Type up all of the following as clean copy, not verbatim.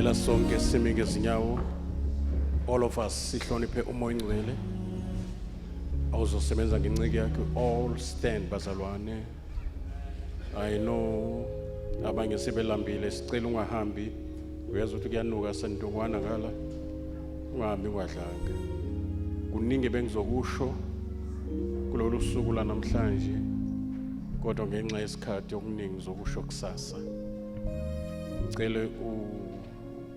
Ngicela sonke simike izinyawo. All of us sihloniphe umoya ingcwele. Awuzosebenza ngenceke yakhe. All stand bazalwane. I know abanye sebelambile sicela ungahambi. Uyazi ukuthi kuyanuka sentokwana ngala. Ungahambi kwadlanga. Kuningi bengizokusho kulolu suku la namhlanje. Kodwa ngenxa yesikhathi okuningi ngizokusho kusasa. Ngicela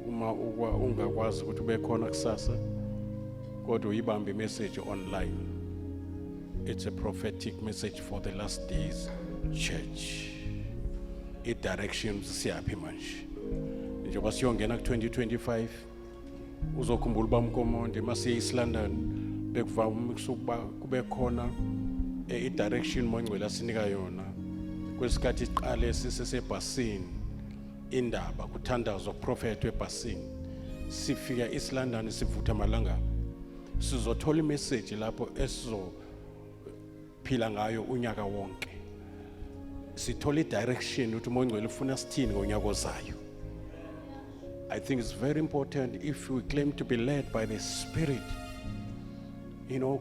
uma ungakwazi ukuthi ube khona kusasa kodwa uyibambe message online. It's a prophetic message for the last days church. It directions siyaphi manje. Njengoba siyongena ku2025 uzokhumbula bamkomonde masiye eSt London bekuvama ukusuka kube khona direction moyingcwele asinika yona. Kwesikhathi iqale sisesebhasini indaba kuthandazwa prophet webhasini sifika eSt London sivutha amalanga sizothola imessage lapho esizophila ngayo unyaka wonke. Sithola idirection ukuthi uMongcwele ufuna sithini ngonyaka ozayo. I think it's very important if we claim to be led by the Spirit,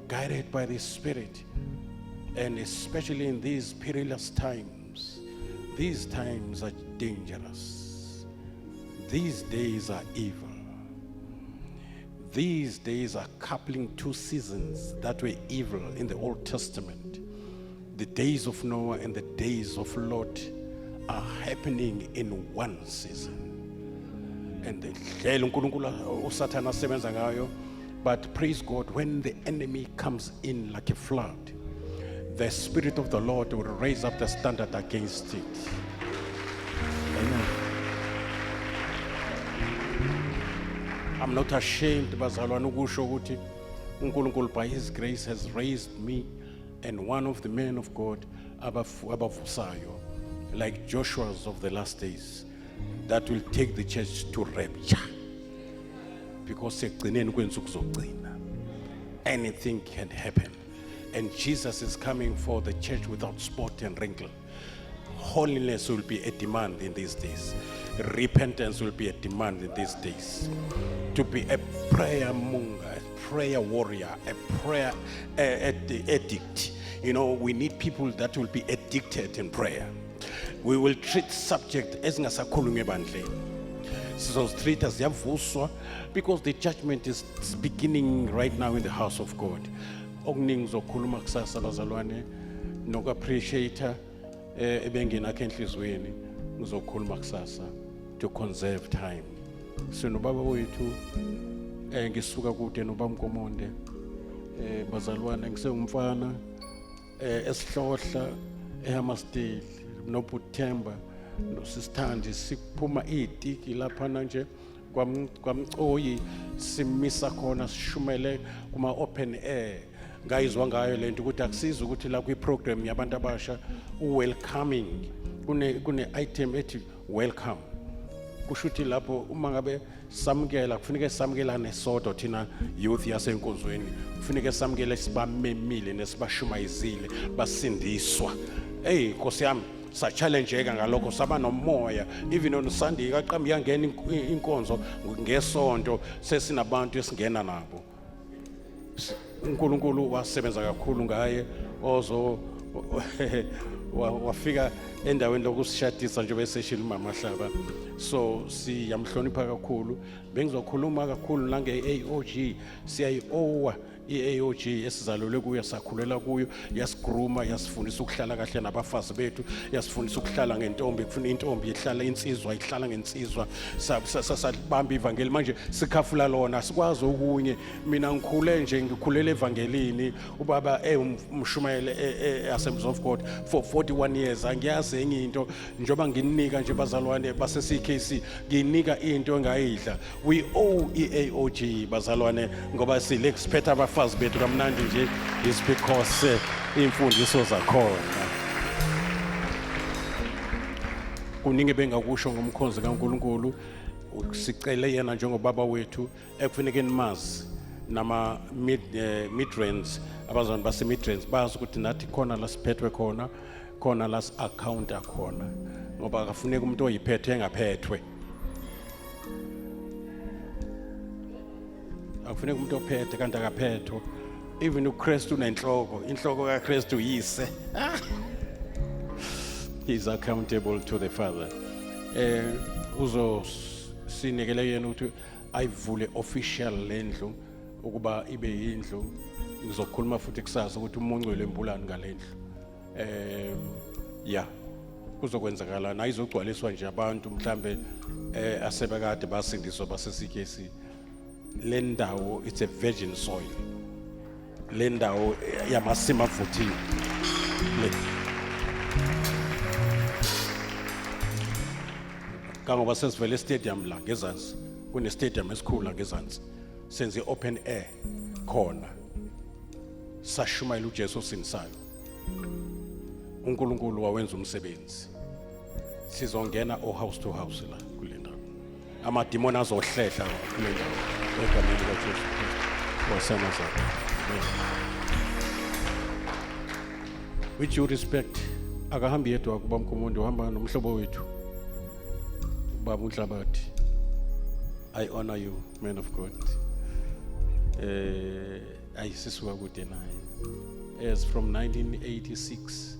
guided by the Spirit, and especially in these perilous times. These times are dangerous. These days are evil. These days are coupling two seasons that were evil in the Old Testament. The days of Noah and the days of Lot are happening in one season. And the Satan sebenza ngayo, but praise God, when the enemy comes in like a flood, the Spirit of the Lord will raise up the standard against it. Amen. I'm not ashamed, bazalwane ukusho ukuthi uNkulunkulu by His grace has raised me and one of the men of God abavusayo, like Joshua's of the last days, that will take the church to rapture. Because anything can happen. And Jesus is coming for the church without spot and wrinkle. Holiness will be a demand in these days. Repentance will be a demand in these days. To be a prayer monger, a prayer warrior, a prayer addict. We need people that will be addicted in prayer. We will treat subject as ngasakhulunywe ebandleni. Sizozitreat as yavuswa because the judgment is beginning right now in the house of God. Okuningi zokhuluma kusasa bazalwane noku-appreciate ebengena enhlizweni ngizokhuluma kusasa to conserve time. Sinobaba wethu ngisuka kude nobamkomonde bazalwane ngisengumfana esihlohla eHammersdale noButhemba nosithandi siphuma itiki lapha nje kwamcoyi simisa khona sishumele kuma open air. Ngayizwa ngayo lento ukuthi akusiza ukuthi la kwiprogram yabantu abasha welcoming kune item ethi welcome. Kusho ukuthi lapho uma ngabe samukela kufanele samukelane sodwa thina youth yasenkonzweni kufanele samukele sibamemile nesibashumayizile basindiswa. Nkosi yami sa challengeka ngalokho saba nomoya even on Sunday kaqambi yangena inkonzo ngesonto sesinabantu esingena nabo. uNkulunkulu wasebenza kakhulu ngaye ozo wafika endaweni lokusishadisa nje bese shilima mahlaba. So siyamhlonipha kakhulu. Bengizokhuluma kakhulu nange AOG siyayowa iAOG esizalelwe kuyo sakhulela kuyo yasigruma yasifundisa ukuhlala kahle nabafazi bethu yasifundisa ukuhlala ngentombi kufuna intombi ihlala insizwa ihlala ngensizwa sasabamba ivangeli manje sikhafula lona sikwazi okunye mina ngikhulele evangelini ubaba umshumayele Assemblies of God for 41 years angiyazi enye into njoba nginika nje bazalwane base CKC nginika into engayidla. We owe iAOG bazalwane ngoba sile expect abafazi bethu kamnandi nje is because imfundiso zakhona. Kuningi bengakusho ngomkhonzi kaNkulunkulu sicele yena njengobaba wethu ekufanele nimazi nama midrans abazona base midrans bazi ukuthi nathi khona la siphethwe khona la account akhona ngoba akafuneka umuntu oyiphethe engaphethwe. akufuneka umuntu ophethe kanti akaphethwa. Even uKristu unenhloko, inhloko kaKristu uyise. He's accountable to the Father. Uzo sinikele yena ukuthi ayivule official lendlu ukuba ibe yindlu. Ngizokhuluma futhi kusasa ukuthi umuncu lempulani ngalendlu. Yeah. Kuzokwenzakala na izogcwaliswa nje abantu mhlambe asebekade basindiswa basesikesi. Le ndawo it's a virgin soil. Le ndawo yamasima avuthiwe. Kangoba sesivele stadium la ngezansi kune stadium esikhulu la ngezansi senze open air khona sashumayela uJesu sinisayo uNkulunkulu wawenza umsebenzi sizongena house to house la kule ndawo amadimoni azohlehla kule ndawo egameni likaJesu wasema zakhe with due respect akahambi yedwa kuba mkhomondo uhamba nomhlobo wethu Baba Nhlabathi. I honor you, man of God. Ayisisuka kude naye. As from 1986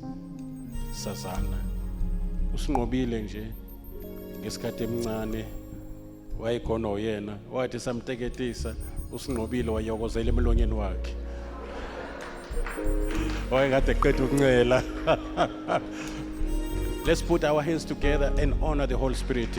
sazana usinqobile nje ngesikhathi emncane wayekhona oyena wathi samteketisa usinqobile wayokozela emlonyeni wakhe. Wayekade eqeda ukuncela. Let's put our hands together and honor the Holy Spirit.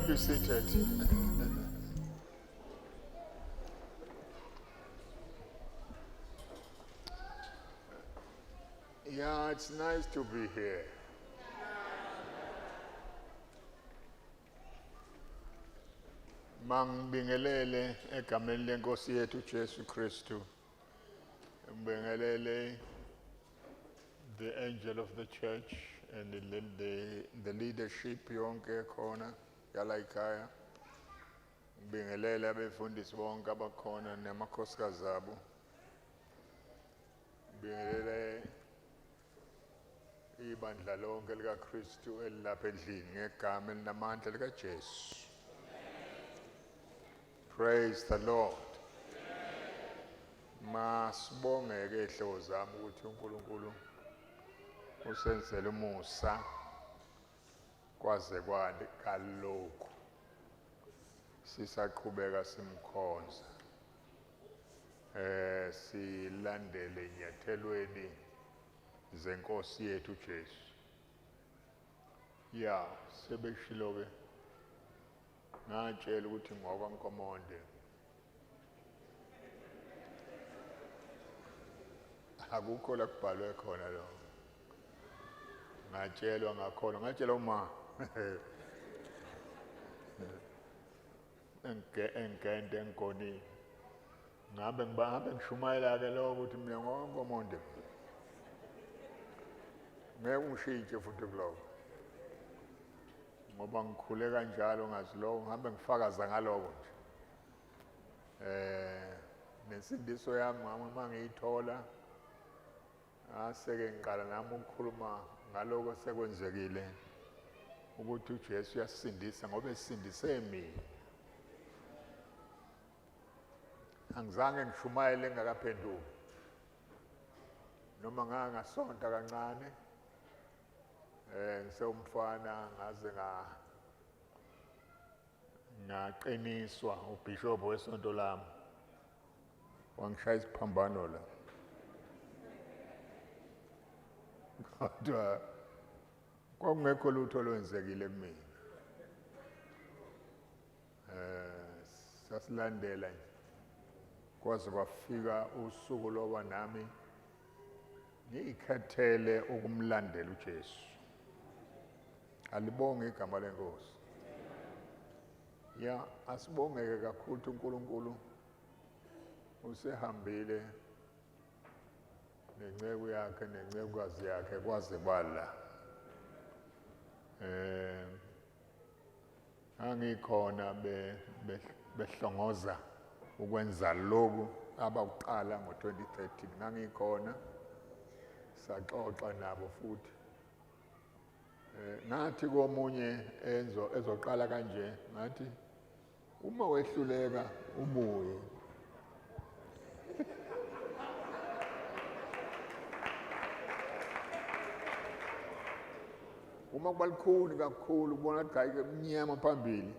Be seated. Yeah, it's nice to be here. Mangibingelele egameni lenkosi yethu Jesu Kristu. Ngibingelele the angel of the church and the leadership yonke khona. Yala ikhaya ngibingelela abefundisi bonke abakhona namakhosikazi abo ngibingelele ibandla lonke likaKristu elilapha endlini ngegama elinamandla likaJesu. Praise the Lord. Masibongeke ehlobo zami ukuthi uNkulunkulu usenzele umusa kwaze kwade kalokhu sisaqhubeka simkhonza silandele inyathelweni zenkosi yethu Jesu. Ya sebeshilo ke ngatshela ukuthi ngoba nkomonde akukho la kubhalwe khona lo ngatshelwa ngakhona ngatshelwa uma engente engoni ngabe ngishumayela ke lo ukuthi mina ngokomonde ngeke ungishintshe futhi kuloko ngoba ngikhule kanjalo ngazi lo ngihambe ngifakaza ngaloko nje nesindiso yami uma ngiyithola aseke ngiqala nami ukukhuluma ngaloko sekwenzekile ukuthi uJesu uyasindisa ngoba esindise mina. Angizange ngishumayele ngakaphenduka noma ngangasonta kancane ngisewumfana ngaze ngaqiniswa ubishop wesonto lami wangishaya isiphambano la kodwa kwakungekho lutho olwenzekile kumina sasilandela nje kwaze kwafika usuku loba nami ngiyikhethele ukumlandela uJesu alibonge igama lenkosi ya asibongeke kakhulu uNkulunkulu usehambile nenceke yakhe nencekukazi yakhe kwaze kwala angikhona behlongoza ukwenza lokhu abakuqala ngo2013 ngangikhona saxoxa nabo futhi ngathi komunye ezoqala kanje ngathi uma wehluleka ubuye uma kubalikhuni kakhulu ubona ukuthi hayi emnyama phambili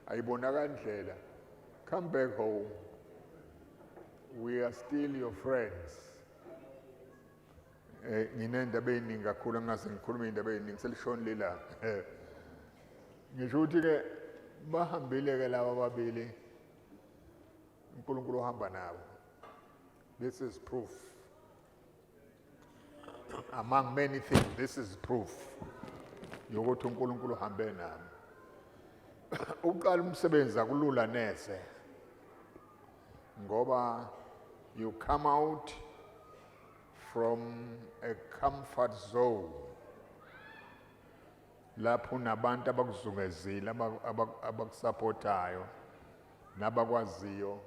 ayibonakala indlela come back home we are still your friends nginendaba eziningi kakhulu angase ngikhulume indaba eziningi selishoni lila ngisho ukuthi ke bahambile ke laba babili uNkulunkulu uhamba nabo this is proof among many things this is proof yokuthi uNkulunkulu uhambe nami uqala umsebenzi akulula neze ngoba you come out from a comfort zone lapho nabantu abakuzungezile abakusupportayo nabakwaziyo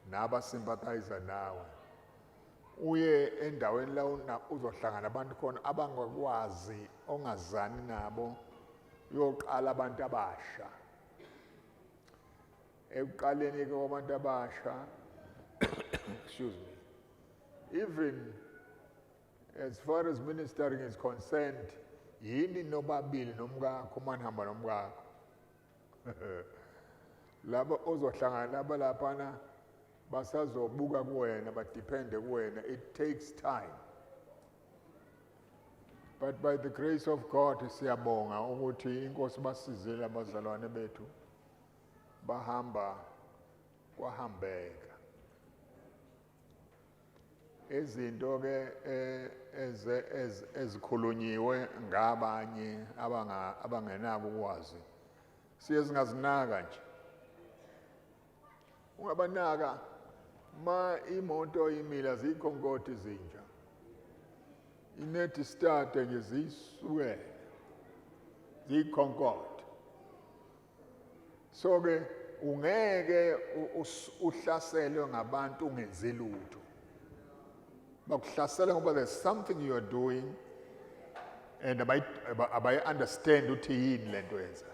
nabasympathize nawe uye endaweni la uzohlangana nabantu khona abangakwazi ongazani nabo uyoqala abantu abasha ekuqaleni ke kwabantu abasha excuse me even as far as ministering is concerned yini nobabili nomkakho manihamba nomkakho laba ozohlangana laba laphana basazobuka kuwena badepende kuwena it takes time but by the grace of God siyabonga ukuthi inkosi basizile abazalwane bethu bahamba kwahambeka izinto ke ezikhulunyiwe ngabanye abangenako ukwazi siye singazinaka nje ungabanaka ma imoto imila zikhonkoti zinja inethi start nje zisuke zikhonkoti so ke ungeke uhlaselwe ngabantu ungenzi lutho bakuhlasela ngoba there's something you are doing and abayi understand ukuthi yini lento yenza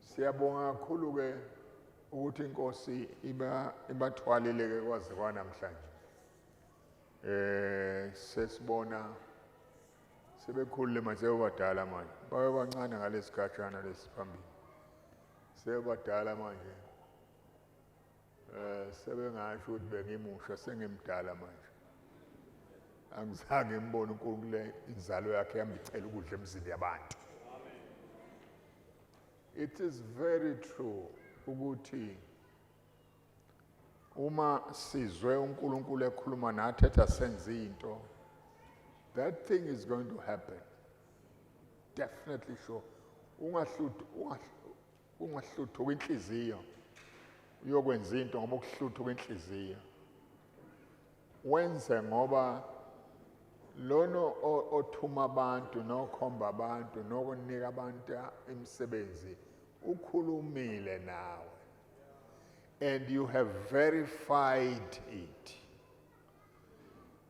siyabonga kakhulu ke ukuthi inkosi ibathwalile ke kwaze kwanamhlanje sesibona sebekhulile manje sebadala manje babe bancane ngalesikhatshana lesiphambili sebadala manje sebengasho ukuthi bengimusha sengimdala manje angizange ngibone uNkulunkulu inzalo yakhe yambicela ukudla emzini yabantu it is very true ukuthi uma sizwe uNkulunkulu ekhuluma nathi ethi asenze into that thing is going to happen definitely sure ungahluthu kwinhliziyo uyokwenza into ngoba ukuhluthu kwinhliziyo wenze ngoba lono othuma abantu nokhomba abantu nokunika abantu imisebenzi ukhulumile nawe and you have verified it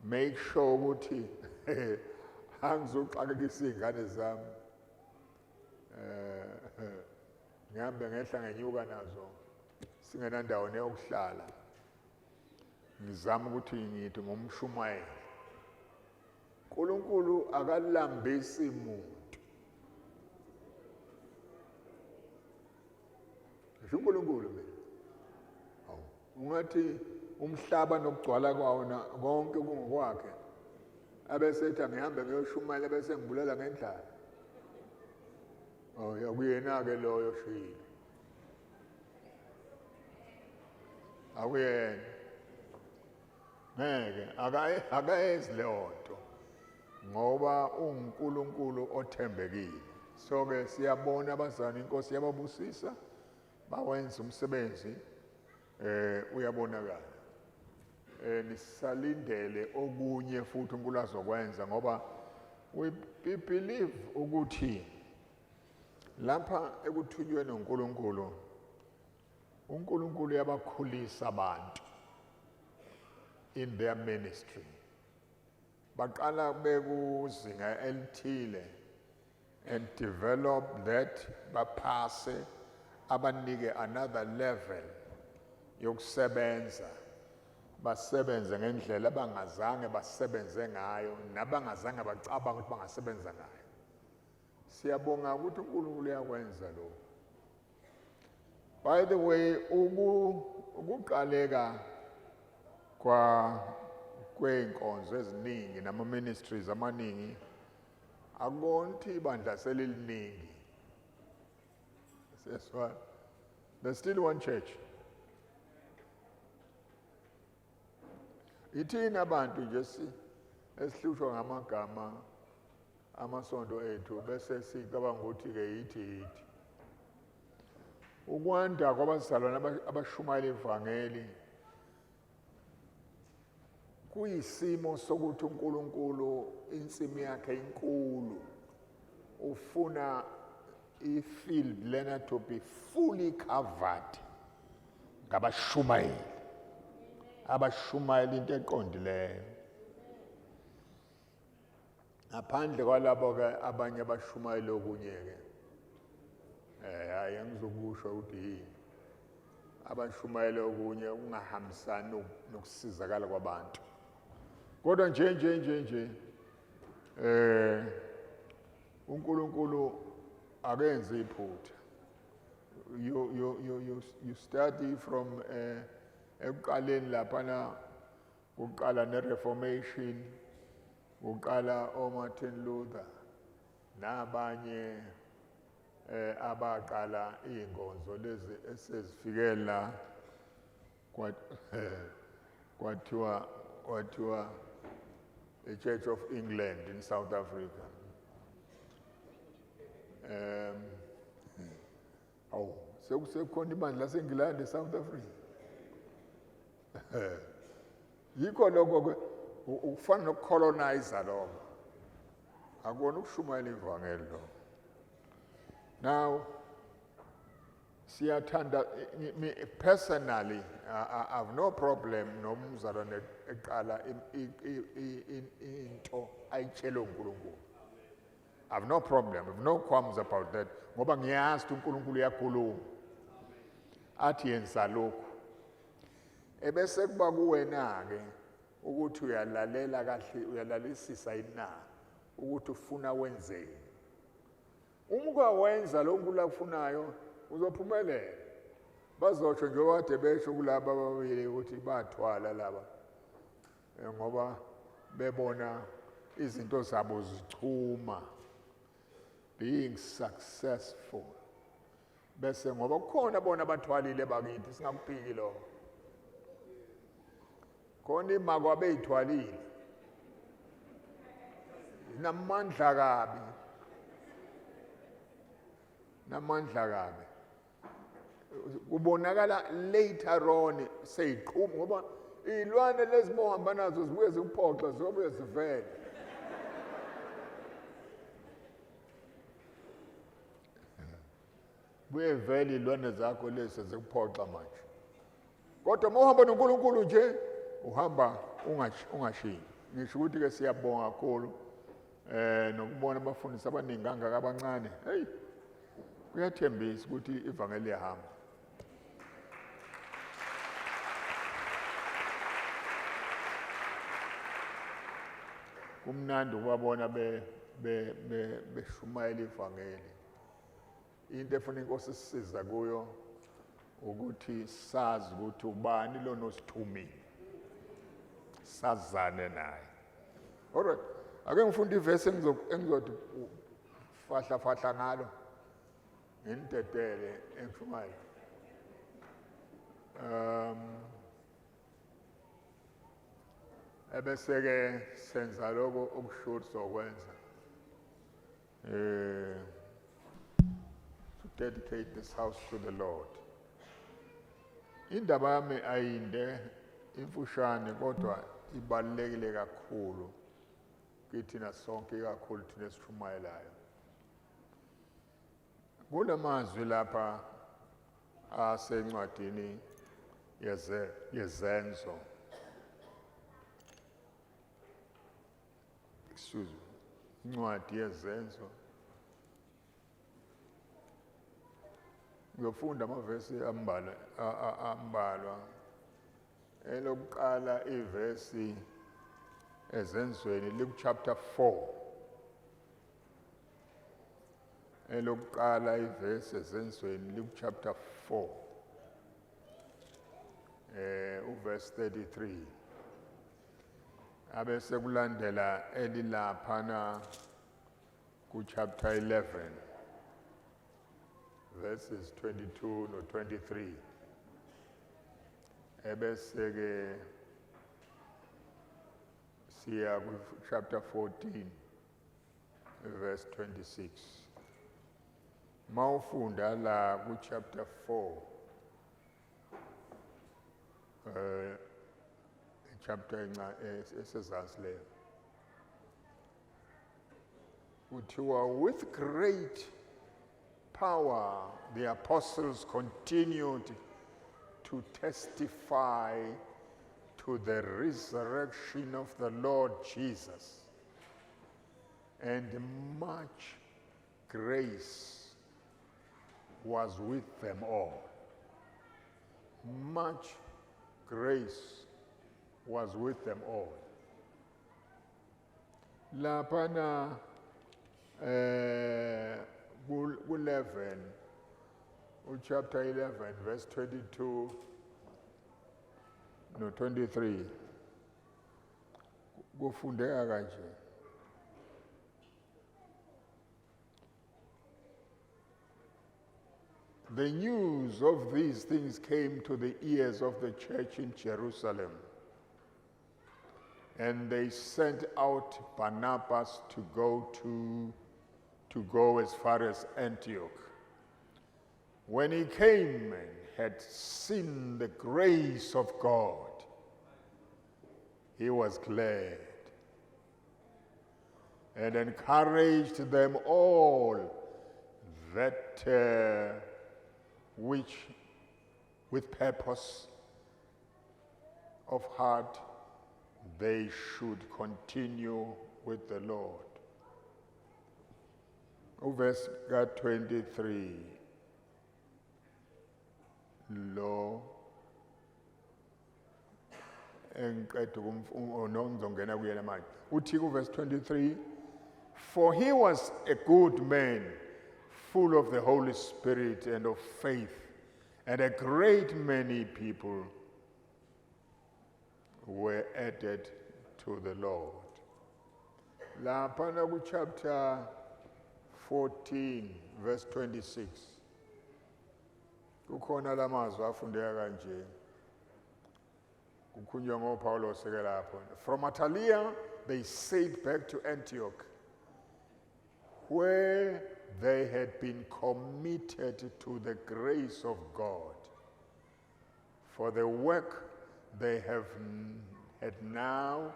make sure ukuthi angizoxakekisa izingane zami ngihambe ngehla ngenyuka nazo singenandawo neyokuhlala ngizama ukuthi ngithi ngomshumayeli uNkulunkulu akalambisi umuntu ngisho uNkulunkulu mina awu ungathi umhlaba nokugcwala kwawo konke kungokwakhe abesethi ngihambe ngiyoshumayela bese ngibulala ngendlala yakuyena ke loyo shilo akuyena ngeke akayenzi leyo nto ngoba uNkulunkulu othembekile. So ke siyabona abazali inkosi yababusisa bawenza umsebenzi uyabonakala. Nisalindele okunye futhi uNkulunkulu azokwenza ngoba we believe ukuthi lapha ekuthunyweni uNkulunkulu yabakhulisa abantu in their ministry. Baqala bekuzinga elithile and develop that baphase abanike another level yokusebenza basebenze ngendlela abangazange basebenze ngayo nabangazange bacabanga ukuthi bangasebenza ngayo. Siyabonga ukuthi uNkulunkulu uyakwenza lokho. By the way, ukuqaleka kweenkonzo eziningi nama ministries amaningi akonti ibandla seliliningi. There's still one church. Ithina abantu nje esihlushwa ngamagama amasonto ethu bese sicabanga ukuthi ke yithi ukwanda kwabazalwane abashumayela ivangeli kuyisimo sokuthi uNkulunkulu insimi yakhe inkulu ufuna i-field lena to be fully covered ngabashumayeli abashumayela into eqondileyo. Ngaphandle kwalabo ke abanye abashumayela okunye ke hayi angizokusho ukuthi yini abashumayela okunye ungahambisani nokusizakala kwabantu. Kodwa nje uNkulunkulu akenze iphutha. You study from ekuqaleni lapha uqala neReformation uqala oMartin Luther nabanye abaqala inkonzo lezi esezifikela kwathiwa the Church of England in South Africa. Sekusekhona ibandla laseNgilandi eSouth Africa. Yikho lokho ufana nokucolonize lokho. Akona ukushumayela ivangeli lo. Now siyathanda me personally I have no problem nomzalwane eqala into ayitshela uNkulunkulu. I have no problem, I have no qualms about that. Ngoba ngiyazi ukuthi uNkulunkulu uyakhuluma. Athi yenza lokho. Ebese kuba kuwena ke ukuthi uyalalela kahle uyalalisisa yini ukuthi ufuna wenzeni. Uma wenza lo uNkulunkulu akufunayo uzophumelela. Bazosho nje wade besho kulabo ababili ukuthi bathwala laba. Ngoba bebona izinto zabo zichuma being successful. Bese ngoba kukhona bona abathwalile bakithi singakuphiki lo. Khona imako abeyithwalile. Namandla kabi. Kubonakala later on seyiqhuma ngoba ilwane lezibohamba nazo zibuye zikuphoxa zobuye zivele. Buye vele ilwane zakho lezi zikuphoxa manje. Kodwa uma uhamba noNkulunkulu nje uhamba ungashiyi. Ngisho ukuthi ke siyabonga kakhulu nokubona abafundisi abaningi kangaka abancane. Hey kuyathembisa ukuthi ivangeli liyahamba. Kumnandi ukubabona beshumayela ivangeli. Into efuna inkosi isisiza kuyo ukuthi sazi ukuthi ubani lo nosithumile, sazane naye. Alright, ake ngifunde ivesi engizothi fahla ngalo ngindedele engishumayo. Ebese-ke senza lokho okusho sizokwenza to dedicate this house to the Lord. Indaba yami ayinde imfushane kodwa ibalulekile kakhulu kithina sonke, kakhulu thina esishumayelayo. Kulamazwi lapha asencwadini yezenzo. Excuse me. Incwadi yezenzo. Ngiyofunda amavesi ambalwa. Elokuqala ivesi ezenzweni Luke chapter 4. Elokuqala ivesi ezenzweni Luke chapter 4. Verse 33. Abese kulandela elilaphana ku chapter 11 verses 22 no 23. Ebese ke siya ku chapter 14 verse 26. Mawufunda la ku chapter 4 chapter esezansi leyo kuthiwa with great power the apostles continued to testify to the resurrection of the Lord Jesus, and much grace was with them all. Much grace was with them all. Lapana 11, chapter 11, verse 22, no 23. Kufundeka kanje. The news of these things came to the ears of the church in Jerusalem, and they sent out Barnabas to go as far as Antioch. When he came and had seen the grace of God, he was glad and encouraged them all that which with purpose of heart they should continue with the Lord. Verse 23. Lo verse 23, for he was a good man, full of the Holy Spirit and of faith, and a great many people were added to the Lord. Laphana ku chapter 14 verse 26. Kukhona lamazwi afundeka kanje. Kukhulunywa ngoPaulos ke lapho. From Atalia they sailed back to Antioch, where they had been committed to the grace of God for the work they had now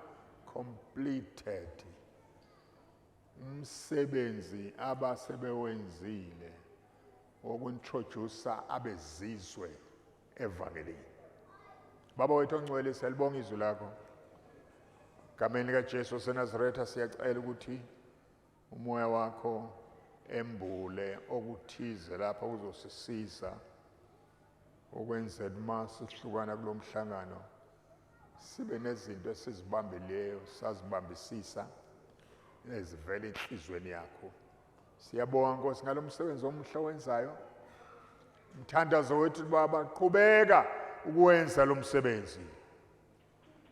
completed. Umsebenzi abasebewenzile wokuntrodusa abezizwe evangelini. Baba wethu ongcwele, siyalibonga izwi lakho. Ngameni kaJesu seNazaretha siyacela ukuthi umoya wakho embule okuthize lapha uzosisiza ukwenzela uma sihlukana kulomhlangano sibe nezinto esizibambileyo sazibambisisa ezivela enhlizweni yakho. Siyabonga Nkosi ngalomsebenzi omuhle owenzayo mthandazo wethu baba qhubeka ukwenza lo msebenzi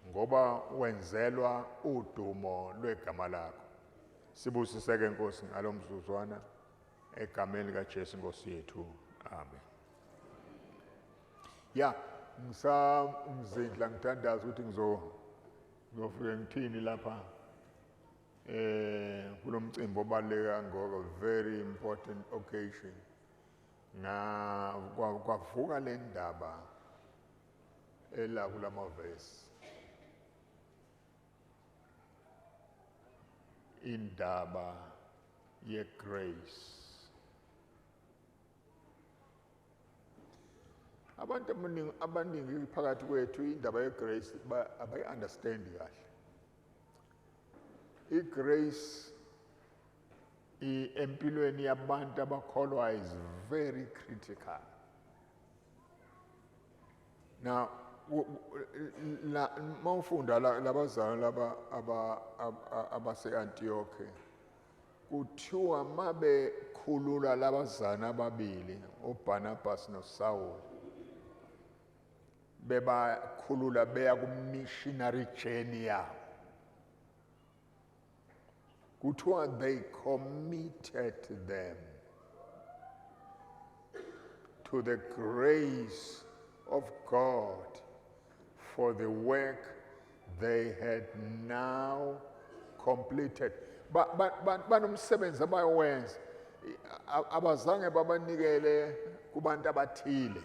ngoba wenzelwa udumo lwegama lakho. Sibusiseke Nkosi ngalo mzuzwana egameni lika Jesu Nkosi yethu. Amen. Ya, ngizindla ngithandaza ukuthi ngizofike ngithini lapha kulomcimbi obaleka ngoko, very important occasion. Na kwavuka le ndaba ela kulamavesi, indaba ye grace. Abantu abaningi phakathi kwethu indaba ye grace abayi understand kahle. I grace empilweni yabantu abakholwa is very critical. Now mawufunda labazali laba abase Antioch, kuthiwa mabe khulula labazana ababili uBarnabas noSaul, beba khulula beya ku missionary journey yabo, kuthiwa they committed them to the grace of God for the work they had now completed. Banomsebenzi abawenza, abazange babanikele kubantu abathile,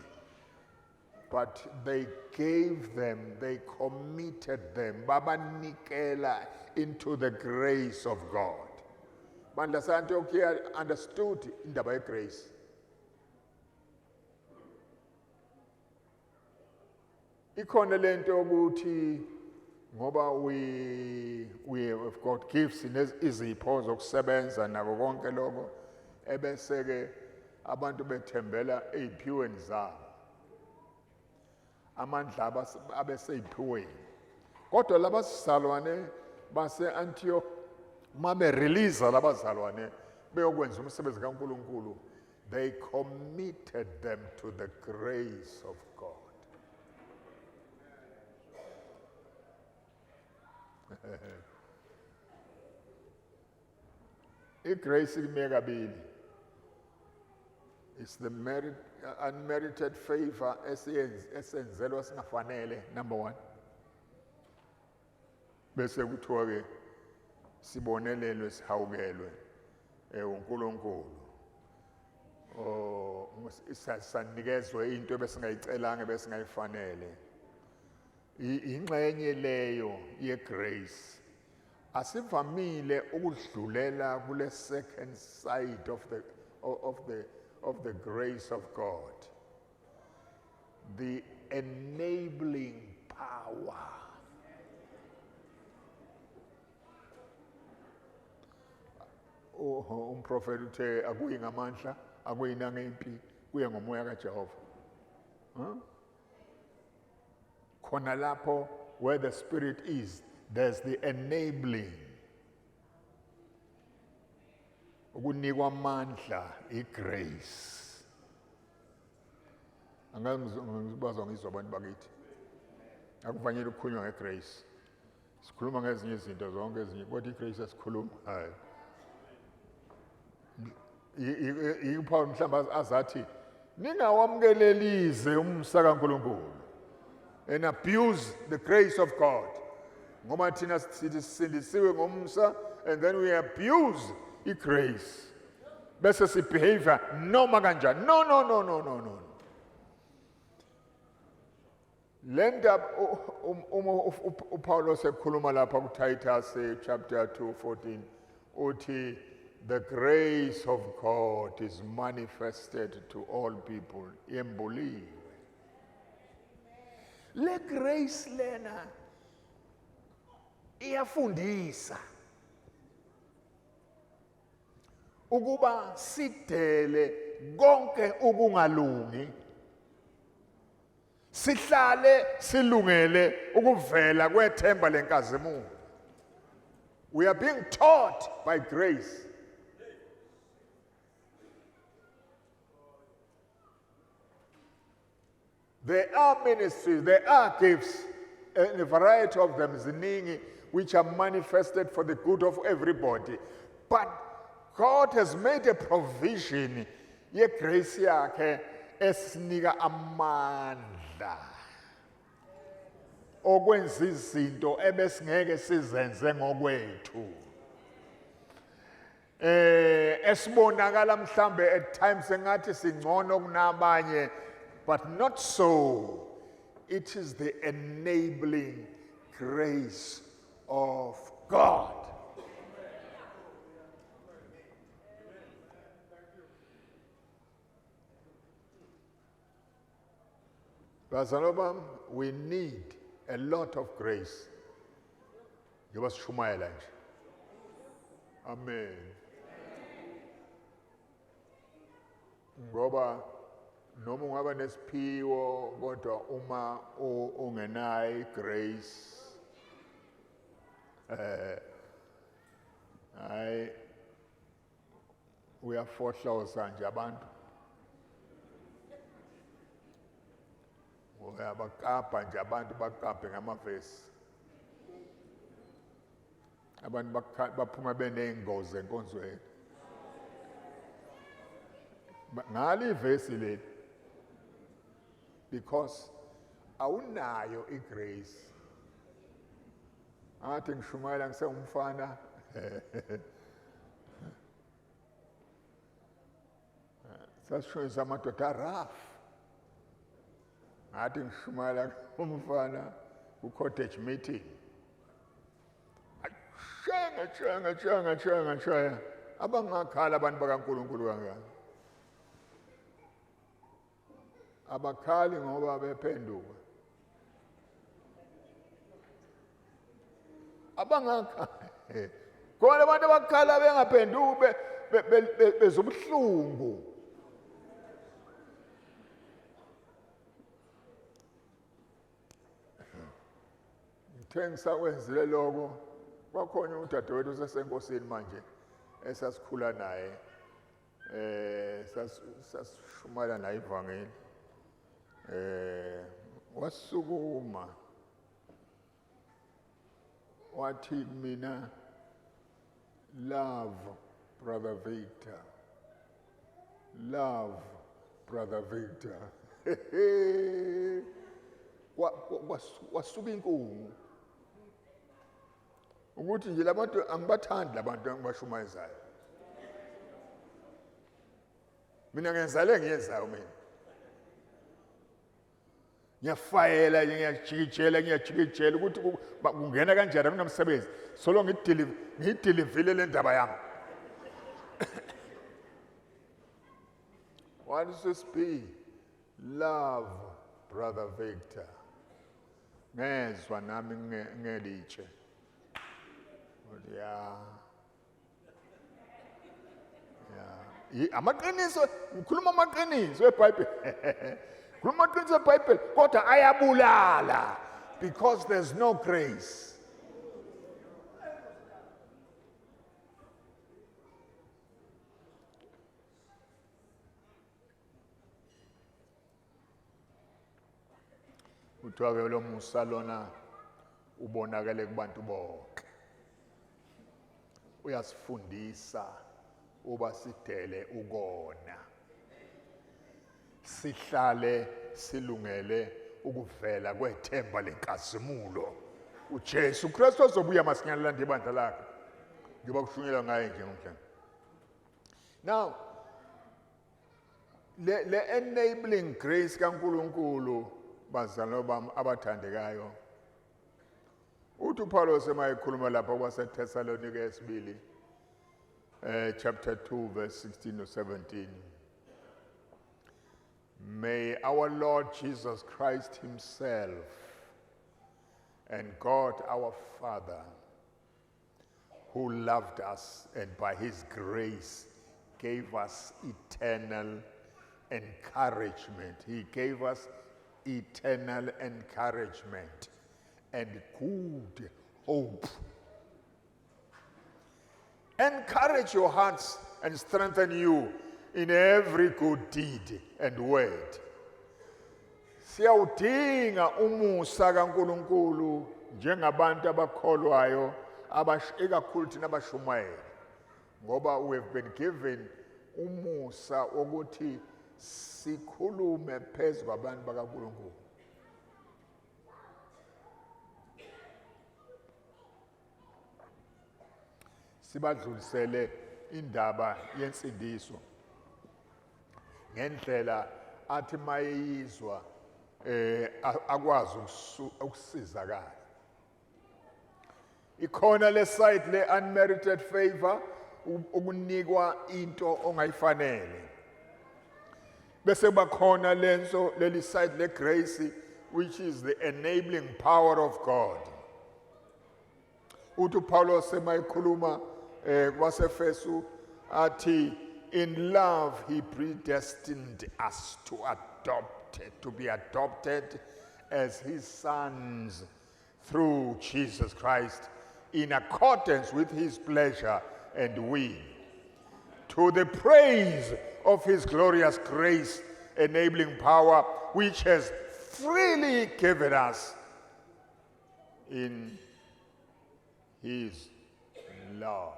but they gave them, they committed them, babanikela into the grace of God. Bandla Antioch understood indaba ye grace. Ikhona lento ukuthi ngoba we have got gifts izipho zokusebenza nako konke lokho, ebese ke abantu bethembela eziphiweni zabo, amandla abeseyiphiweni. Kodwa labazalwane base Antioch mabe release labazalwane beyokwenza umsebenzi kaNkulunkulu, they committed them to the grace of God. I-grace ime kabili. It's the unmerited favor esenzelwa singafanele, number one. Bese kuthiwa ke sibonelelwe sihawukelwe uNkulunkulu. Sanikezwe into ebesingayicelanga ebesingayifanele. Ingxenye leyo ye grace asivamile ukudlulela kule second side of the grace of God, the enabling power. Umprofeti uthe akuyi ngamandla, akuyi nangempi, kuye ngomoya kaJehova. Khona lapho where the Spirit is, there's the enabling. Ukunikwa amandla, i-grace. Angangizibazwa ngizwa abantu bakithi. Akufanele ukukhulunywa nge-grace. Sikhuluma ngezinye izinto zonke ezinye, kodwa i-grace asikhuluma hayi. Ipaul mhlawumbe azathi ningawamukelelize umsa kaNkulunkulu and abuse the grace of God. Ngoba thina sisindisiwe ngomsa and then we abuse i-grace. Bese si-behavior noma kanjani. No. Lenda uPaulo sekhuluma lapha kuTitus chapter 2:14 uthi the grace of God is manifested to all people. Yembuli. Le grace lena iyafundisa ukuba sidele konke ukungalungi, sihlale silungele ukuvela kwethemba lenkazimulo. We are being taught by grace. There are ministries, there are gifts, and a variety of them, ziningi, which are manifested for the good of everybody. But God has made a provision, ye grace yakhe esinika amandla okwenza izinto ebesingeke sizenze ngokwethu. Esibonakala mhlambe at times engathi singcono kunabanye, but not so. It is the enabling grace of God. Bazalobam, we need a lot of grace. Yobashumayela nje. Amen. Ngoba noma ungaba nesiphiwo kodwa uma ungenayo grace hayi uyafohloza nje abantu. Uyabakapa nje abantu bakape ngamavesi. Abantu baphuma beney'ngozi enkonzweni. Ngale ivesi leli, because awunayo igrace. Athi ngishumayela ngisengumfana. Sasishonisa amadoda rough. Athi ngishumayela umfana ku-cottage meeting. Shaya. Abangakhala abantu bakaNkulunkulu kangaka. Abakhali ngoba bephenduka. Abangakhala. Khona abantu abakhala bengaphenduki bezobuhlungu. Ngithe ngisakwenzile lokho, kwakhona udadewethu usesenkosini manje esasikhula naye. Sasishumayela naye ivangeli. Wasukuma wathi mina, love brother Victor, love brother Victor. Wasuka inkungu ukuthi nje labantu angibathandi labantu angibashumayezayo. Mina ngenzale ngiyenzayo mina. Ngiyafayela ngiyajikijela ukuthi kungena kanjani kunamsebenzi solo ngidilivile le ndaba yami. What is this be? Love brother Victor. Ngezwa nami ngelitshe. Yeah. Amaqiniso, ngikhuluma amaqiniso eBhayibheli. Ngikhuluma amaqiniso eBhayibheli kodwa ayabulala because there's no grace. Uthiwa ke lo musa lona ubonakele kubantu bonke. Uyasifundisa uba sidele ukona. Sihlale silungele ukuvela kwethemba lenkazimulo. uJesu Kristu ozobuya masinyana ibandla lakhe. Ngiba kushunyelwa ngaye nje ngomhlanje. Now, le enabling grace kaNkulunkulu bazalwane bami abathandekayo. Uthi uPaulos emayikhuluma lapha kwaseThesalonika yesibili chapter 2 verse 16 to 17. May our Lord Jesus Christ himself and God our Father, who loved us and by his grace gave us eternal encouragement. He gave us eternal encouragement and good hope. Encourage your hearts and strengthen you in every good deed and word. Siyawudinga umusa kaNkulunkulu njengabantu abakholwayo ekakhulu thina abashumayeli, ngoba we have been given umusa wokuthi sikhulume phezu kwabantu bakaNkulunkulu. Sibadlulisele indaba yensindiso ngendlela athi mayizwa akwazi ukusizakala. Ikhona le side le unmerited favor, ukunikwa into ongayifanele. Bese bakhona lenso leli side le grace, which is the enabling power of God. Uthi Paulos emayikhuluma kwaseFesu athi, in love he predestined us to be adopted as his sons through Jesus Christ, in accordance with his pleasure and will, to the praise of his glorious grace, enabling power, which has freely given us in his love.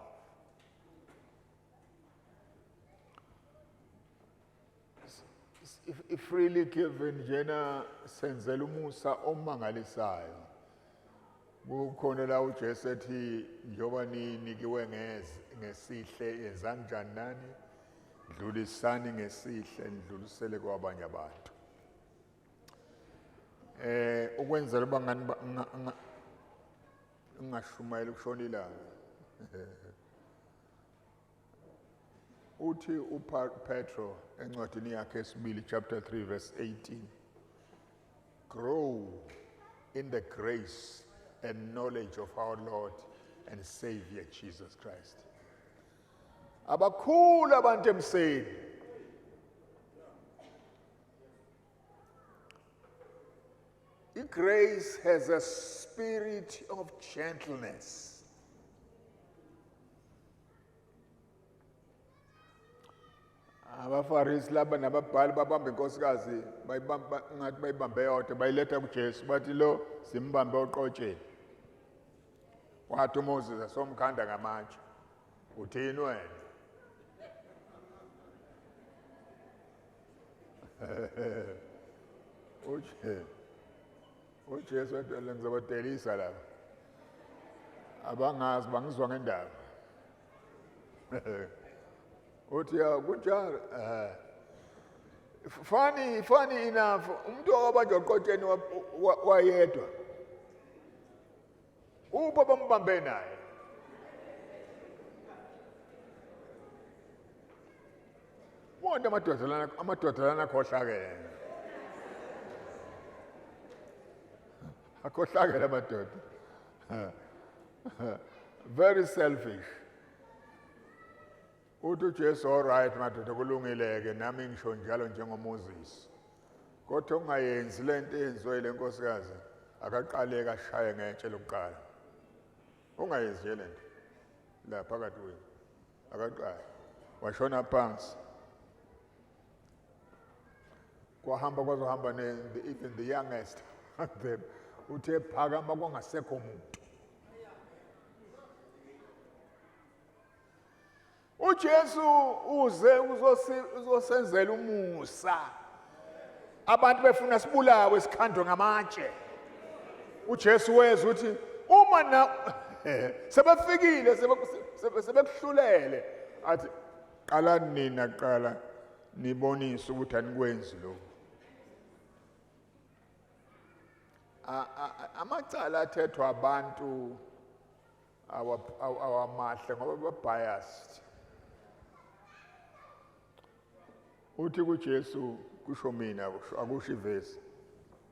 If freely given njena senzela umusa omangalisayo. Kukhona la uJesu ethi njoba ninikiwe ngesihle yenzani njani nani, dlulisani ngesihle ndlulisele kwabanye abantu. Ukwenzela bangani ngashumayela ukushona ilanga. Uthi uPetro encwadini yakhe esibili chapter 3 verse 18, grow in the grace and knowledge of our Lord and Savior Jesus Christ. Abakhulu abantu emseni. Grace has a spirit of gentleness. Abafarisi laba nababhali babamba inkosikazi ngathi bayibambe yodwa bayiletha kuJesu bathi lo simbambe oqotsheni. Wathi uMoses asomkhanda ngamatshe. Uthini wena? uJesu wathi ngizobadelisa laba abangazi bangizwa ngendaba. Uthi ya kunjalo funny enough umuntu owabanje oqotsheni wayedwa upho bambambe naye. Wonke amadoda lana akhohlakele. Akhohlakele amadoda. Very selfish. Uthi uJesu all right madoda kulungileke nami ngisho njalo njengoMoses. Kodwa ungayenzi lento eyenziwe le nkosikazi, akaqaleka ashaye ngetshe lokuqala. Ungayenzi nje lento la phakathi wena. Akaqala washona phansi. Kwahamba kwazohamba even the youngest of them uthe phakama kwangasekho umuntu. uJesu uze uzosenzela umusa. Abantu befuna sibulawe sikhandwe ngamatshe. uJesu weza uthi uma na sebefikile sebekuhlulele athi qala nina qala nibonise ukuthi anikwenzi lokho. Amacala athethwa abantu awamahle ngoba ba-biased. Uthi kuJesu kusho mina akusho ivesi.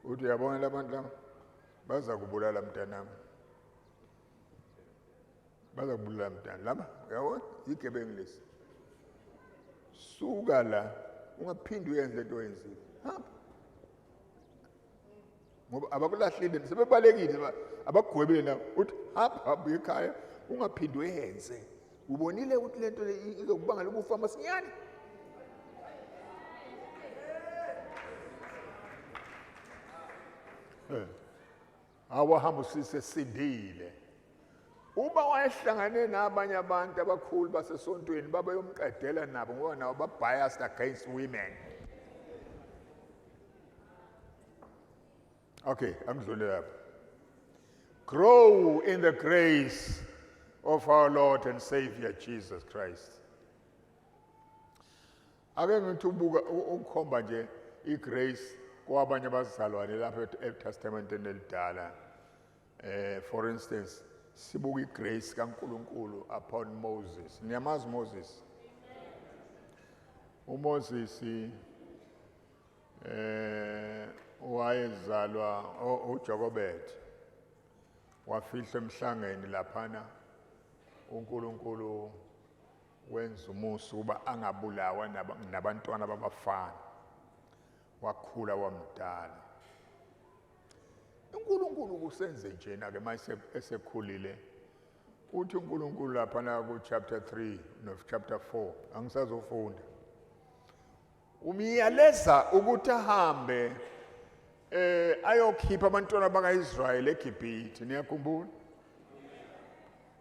Uthi uyabona labantu laba baza kubulala mntanami. Baza kubulala mntana laba uyabona igebengu lesi. Suka la ungaphindi uyenze into oyenzile. Hamba. Ngoba abakulahlile sebebalekile abagwebile na uthi hamba ekhaya ungaphindi uyenze. Ubonile ukuthi lento le izokubangela ukufa masinyane. awahamba usisindile uba wayehlangane nabanye abantu abakhulu basesontweni babayomqedela nabo ngoba nabo ba-biased against women. Okay, angidlule lapho. Grow in the grace of our Lord and Savior Jesus Christ. Ake ngithi ubuka ukukhomba nje igrace kwabanye abazalwane lapha eTestamenteni elidala. For instance, sibuka igrace kaNkulunkulu upon Moses. Niyamazi Moses? uMoses wayezalwa uJokobed. Wafihla emhlangeni laphana uNkulunkulu wenza umusa uba angabulawa nabantwana babafana. Wakhula wamdala. uNkulunkulu kusenze njena ke mase esekhulile. Uthi uNkulunkulu laphana ku chapter 3 no chapter 4 angisazofunda. Umyaleza ukuthi ahambe ayokhipha abantwana bakaIsrayeli eGibhithe. Niyakhumbula?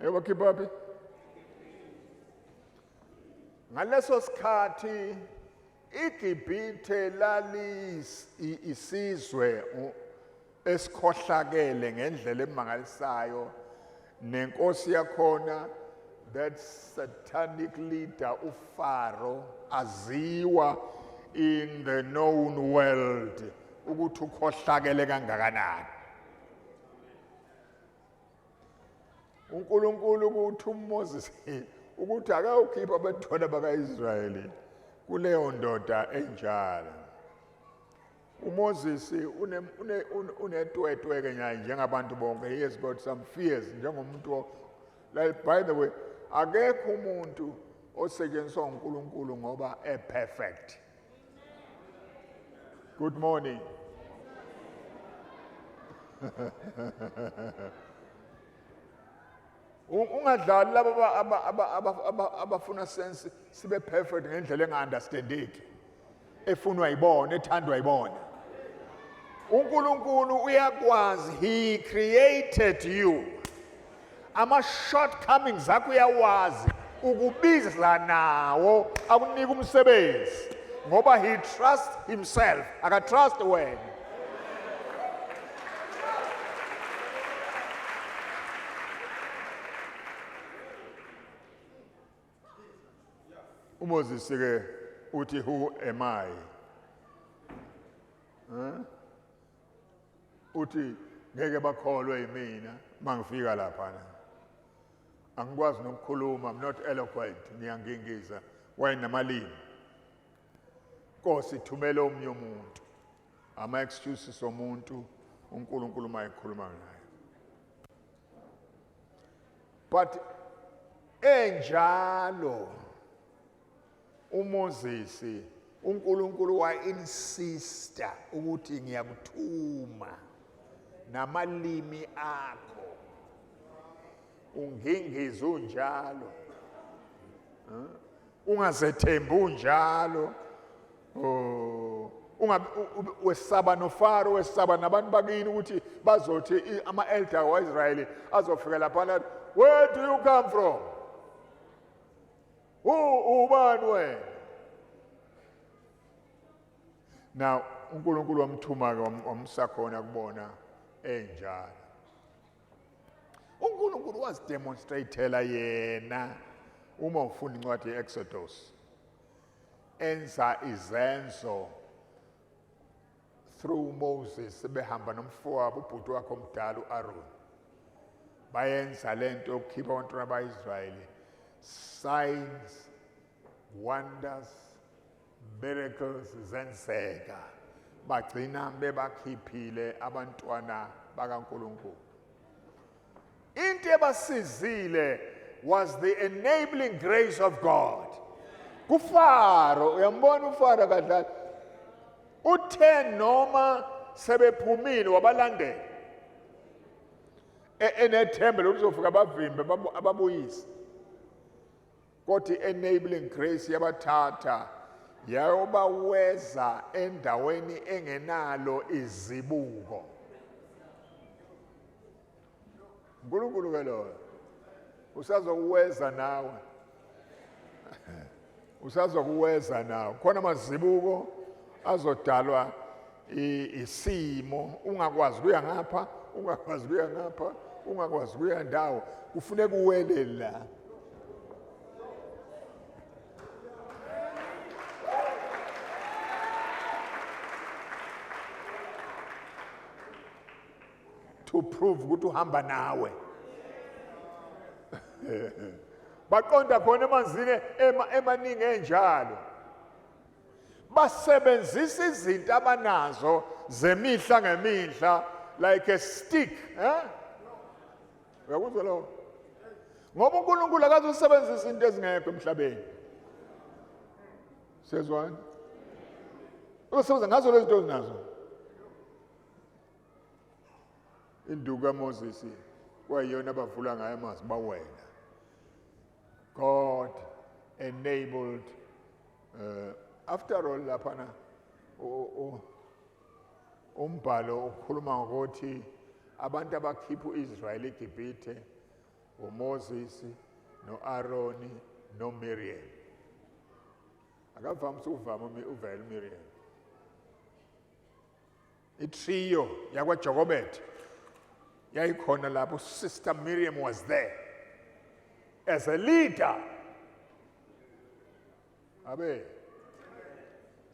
Ebakhipha phi? Ngaleso sikhathi iGibhithe isizwe esikhohlakele ngendlela emangalisayo nenkosi yakhona, that satanic leader uFaro, aziwa in the known world ukuthi ukhohlakele kangakanani. uNkulunkulu kuthi uMoses ukuthi ake ukhipha abantwana bakaIsrayeli kuleyo ndoda enjalo. uMoses unetwetwe ke njengabantu bonke. He has got some fears njengomuntu. Like, by the way, akekho umuntu osetshenziswa uNkulunkulu ngoba perfect. Good morning. Ungadlali laba abafuna sense sibe perfect ngendlela enga-understandeki, efunwa yibona, ethandwa yibona. uNkulunkulu uyakwazi. He created you. Ama-shortcomings akho uyawazi, ukubiza nawo akunika umsebenzi ngoba he trusts himself, akatrust wena. uMoses ke uthi, who am I? Uthi ngeke bakholwe yimina mangifika laphana. Angikwazi nokukhuluma, I'm not eloquent, ngiyangingiza wayenamalimi. Nkosi thumela omnye umuntu. Ama-excuses omuntu uNkulunkulu mayekhuluma naye. But enjalo uMoses uNkulunkulu wa-insista ukuthi ngiyakuthuma namalimi akho ungingize unjalo, ungazethembi unjalo, wesaba noFaro, wesaba nabantu bakini ukuthi bazothi ama-elder wa-Israyeli azofika laphana, where do you come from? Ubani wena? Now uNkulunkulu wamthuma ke wamsakhona kubona enjalo. uNkulunkulu wazidemonstratela yena uma ufunda incwadi ye-Exodus, enza izenzo through Moses behamba nomfowabo ubhuti wakhe omdala uAaron. Bayenza lento yokukhipha abantwana bakaIsrayeli, signs, wonders, miracles zenzeka, bagcina bebakhiphile abantwana bakaNkulunkulu. Into ebasizile was the enabling grace of God. kuFaro, uyambona uFaro kadlala, uthe noma sebephumile wabalandela enethemba lokuzofika abavimbe ababuyise, kodwa enabling grace yabathatha yayobaweza endaweni engenalo izibuko. uNkulunkulu ke lo usazokuweza nawe usazokuweza nawe khona amazibuko azodalwa isimo ungakwazi kuya ngapha ungakwazi kuya ngapha ungakwazi kuya ndawo kufuneka uwele la to prove ukuthi uhamba nawe baqonda khona emanzini emaningi enjalo basebenzisa izinto abanazo zemihla ngemihla like a stick uyakuzwa lo ngoba uNkulunkulu akazosebenzisa into ezingekho emhlabeni sezwana usebenza ngazo lezi zinto ezinazo induku kaMoses kwayiyona abavula ngayo amanzi bawela God enabled after all laphana umbhalo ukhuluma ngokuthi abantu abakhipha uIsrael eGibhithe uMoses noAaroni noMiriam akavamisa ukuvama uvela uMiriam itrio yakwaJokobethe yayikhona lapho sister Miriam was there as a leader abe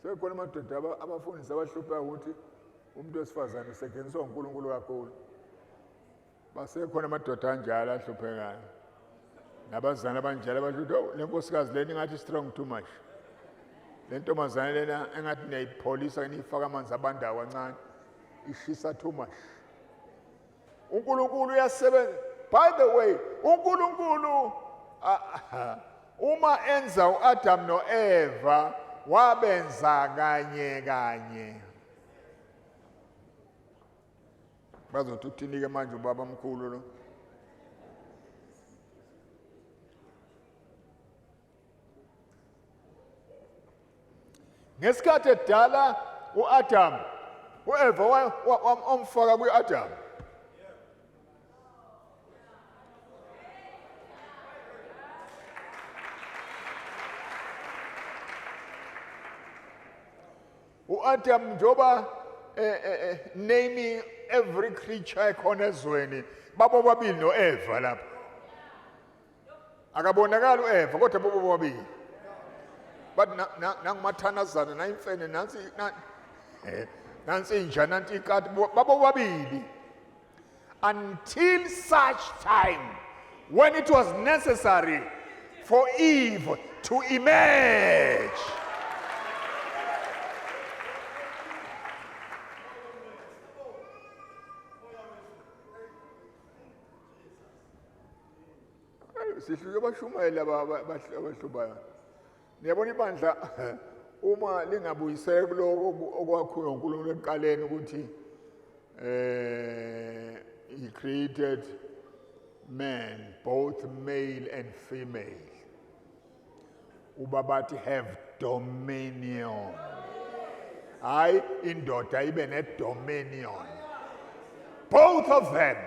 sekhona amadoda abafundisi abahlupha ukuthi umuntu wesifazane usetshenziswa uNkulunkulu kakhulu basekhona amadoda anjalo ahluphekayo nabazana abanjalo abasho oh le nkosikazi leni ngathi strong too much le ntombazane lena engathi niyayipholisa niyifaka amanzi abandayo kancane ishisa too much uNkulunkulu uyasebenza by the way uNkulunkulu uma enza uAdam noEva wabenza kanye kanye bazothi uthinike manje ubaba omkhulu lo ngesikhathi edala uAdam uEva wamfaka kuAdam uAdam njoba naming every creature ekhona ezweni babo babili noEva lapha akabonakala uEva kodwa babo babili but nangumathanazana nayimfene nansi inja nanti ikati babo babili until such time when it was necessary for Eve to emerge. Sihluke bashumayela abahlubayo niyabona ibandla uma lingabuyisela kuloko okwakhiwe uNkulunkulu ekuqaleni ukuthi he created man both male and female ubabathi have dominion hayi indoda ibe ne dominion both of them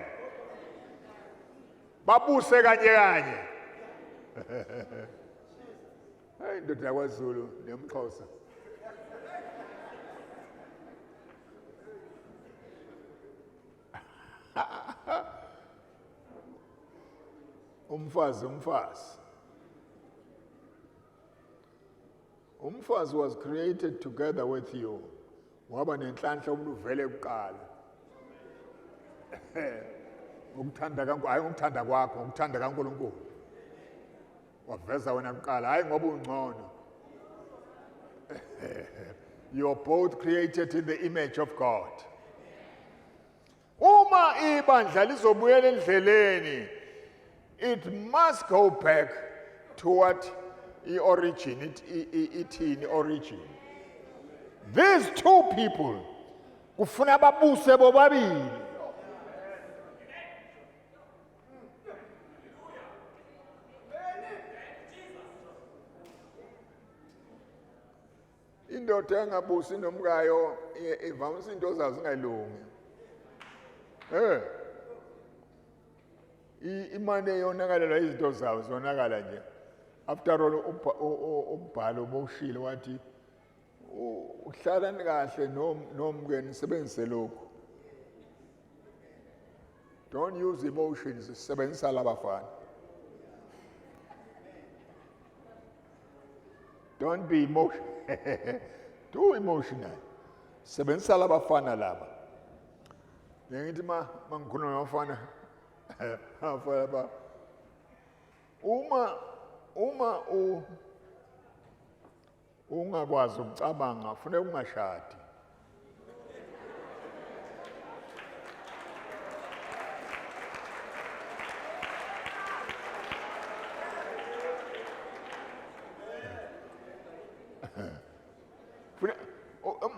babuse kanye kanye hayi indoda yakwaZulu nemXhosa umfazi was created together with you waba nenhlanhla umuntu uvele kuqala ukuthanda kaNkulunkulu hayi ukuthanda kwakho ukuthanda kaNkulunkulu waveza wena kuqala hayi ngoba ungcono you are both created in the image of God uma ibandla lizobuyela endleleni it must go back to what the origin ithini origin these two people kufuna babuse bobabili indoda engabusi nomkayo ivamisa into zazo zingalungi imane yonakalelwa izinto zawo zonakala nje. After all umbhalo ubowushilo wathi uhlalani kahle nomkeni sebenzise lokho. Don't use emotions, sebenzisa labafana. Don't be too emotional. Sebenzisa labafana laba. Ngithi mangikhuluma nabafana abafana ba uma ungakwazi ukucabanga kufanele ungashadi.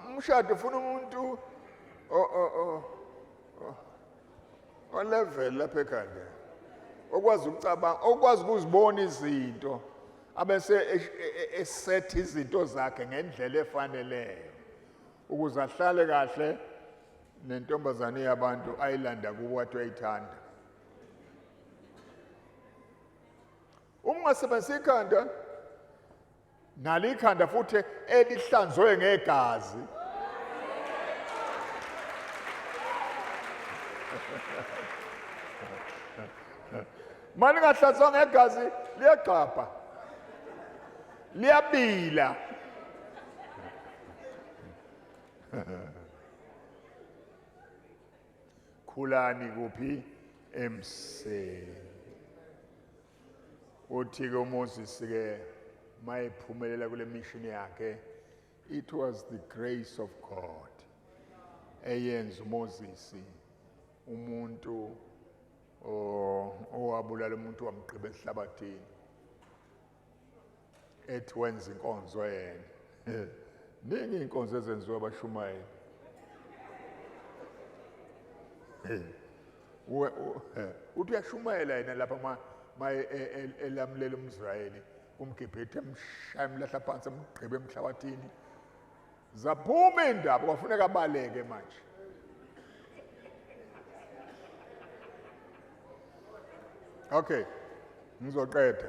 Umshado ufuna umuntu level lapha ekhanda okwazi ukucabanga, okwazi ukuzibona izinto abese esetha izinto zakhe ngendlela efaneleyo ukuze ahlale kahle nentombazane yabantu ayilanda kuwo wathi uyayithanda. Uma ungasebenzisa ikhanda nalo ikhanda futhi elihlanzwe ngegazi manje ngahlanzwa ngegazi liyagqapha liyabila. Khulani kuphi emseni. Uthi-ke uMoses-ke mayephumelela kule mission yakhe, it was the grace of God eyenza uMoses umuntu owabulala umuntu wamgqiba ehlabathini ethi wenza inkonzo yena. Ningi inkonzo ezenziwa abashumayeli. Uthi uyashumayela yena lapha elamulela umIsrayeli umGibhithe emshaya emlahla phansi emgqiba emhlabathini. Zaphuma indaba kwafuneka abaleke manje. Okay, ngizoqeda.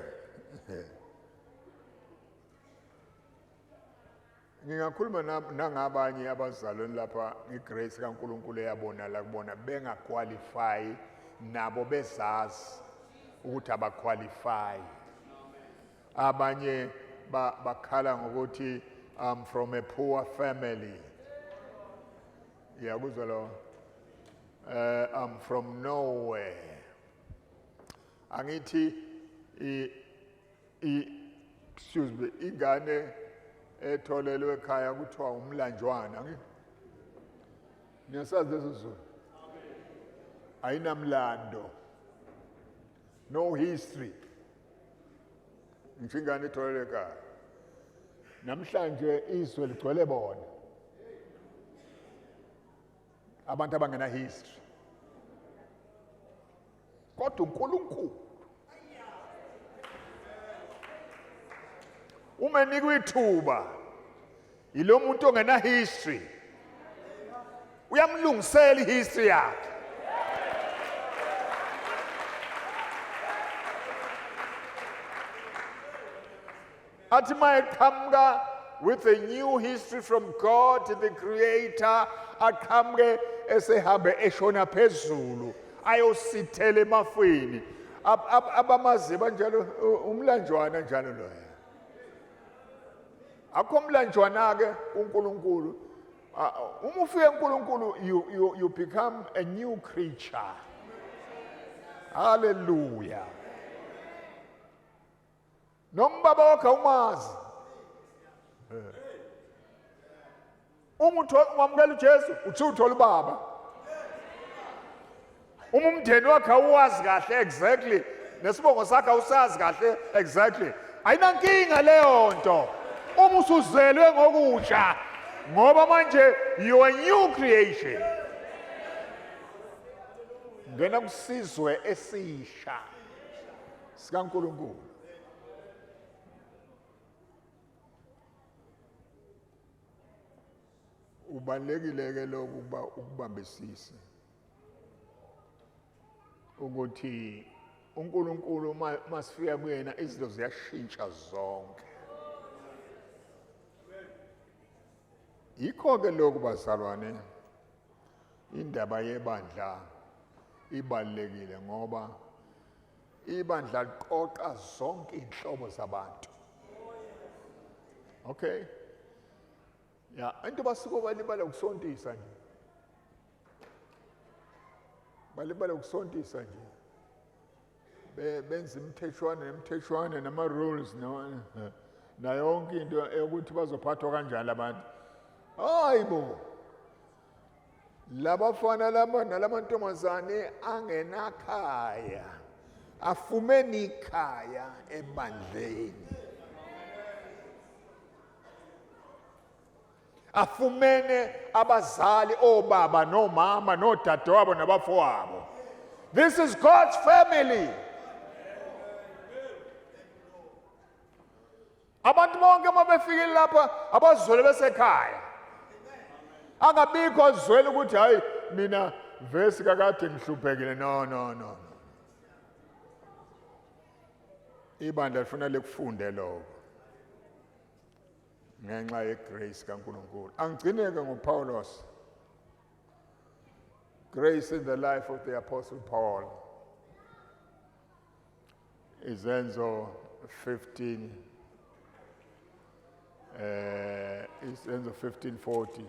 Ngingakhuluma nangabanye abazalwane lapha igrace kaNkulunkulu eyabona la kubona bengaqualify nabo bezazi ukuthi abaqualify. Abanye bakhala ngokuthi I'm from a poor family. Yabuzwa lo. I'm from nowhere. Angithi excuse me, ingane etholelwe ekhaya kuthiwa umlanjwana. Niyasazi leso sizwe? Ayinamlando. No history. Ngisho ingane etholelwe ekhaya. Namhlanje izwe ligcwele bona. Abantu abangena history. Kodwa uNkulunkulu uma enikwa ithuba yilo muntu ongena history uyamlungisela ihistory yakhe. Athi mayeqhamuka with a new history from God, the Creator, aqhamuke esehambe eshona phezulu ayosithela emafini. Abamazi banjalo umlanjwana njalo loya. Akho mlanjwana ke uNkulunkulu. Uma ufike uNkulunkulu you become a new creature. Hallelujah. Nombaba wakhe umazi. Umuntu wamukela uJesu uthi uthola ubaba. Umndeni wakhe uwazi kahle exactly nesibongo sakhe usazi kahle exactly. Ayinankinga leyo nto. Uma usuzelwe ngokusha ngoba manje you are a new creation. Ngena kusizwe esisha sikaNkulunkulu. Ubalekile ke lokhu ukubambisisa ukuthi uNkulunkulu masifika kuyena izinto ziyashintsha zonke. Yikho ke lokhu bazalwane indaba yebandla ibalekile ngoba ibandla liqoqa zonke inhlobo zabantu. Okay? Ya, into basuke balibala ukusontisa nje. Balibala ukusontisa nje. Benza imithethwane nama rules na yonke into ukuthi bazophathwa kanjani abantu. Hayibo. Labafana laba nalamantombazane angenakhaya afumene ikhaya ebandleni. Afumene abazali obaba nomama nodadewabo nabafowabo. This is God's family. Abantu bonke mabefika lapha abazwele besekhaya. Angabikho zwele ukuthi hayi mina vesi kakade ngihluphekile. No. Ibandla lifuna lekufunde lokho. Ngenxa yegrace kaNkulunkulu. Angigcineke ngoPaulos. Grace in the life of the Apostle Paul. Izenzo 15 izenzo 15:40.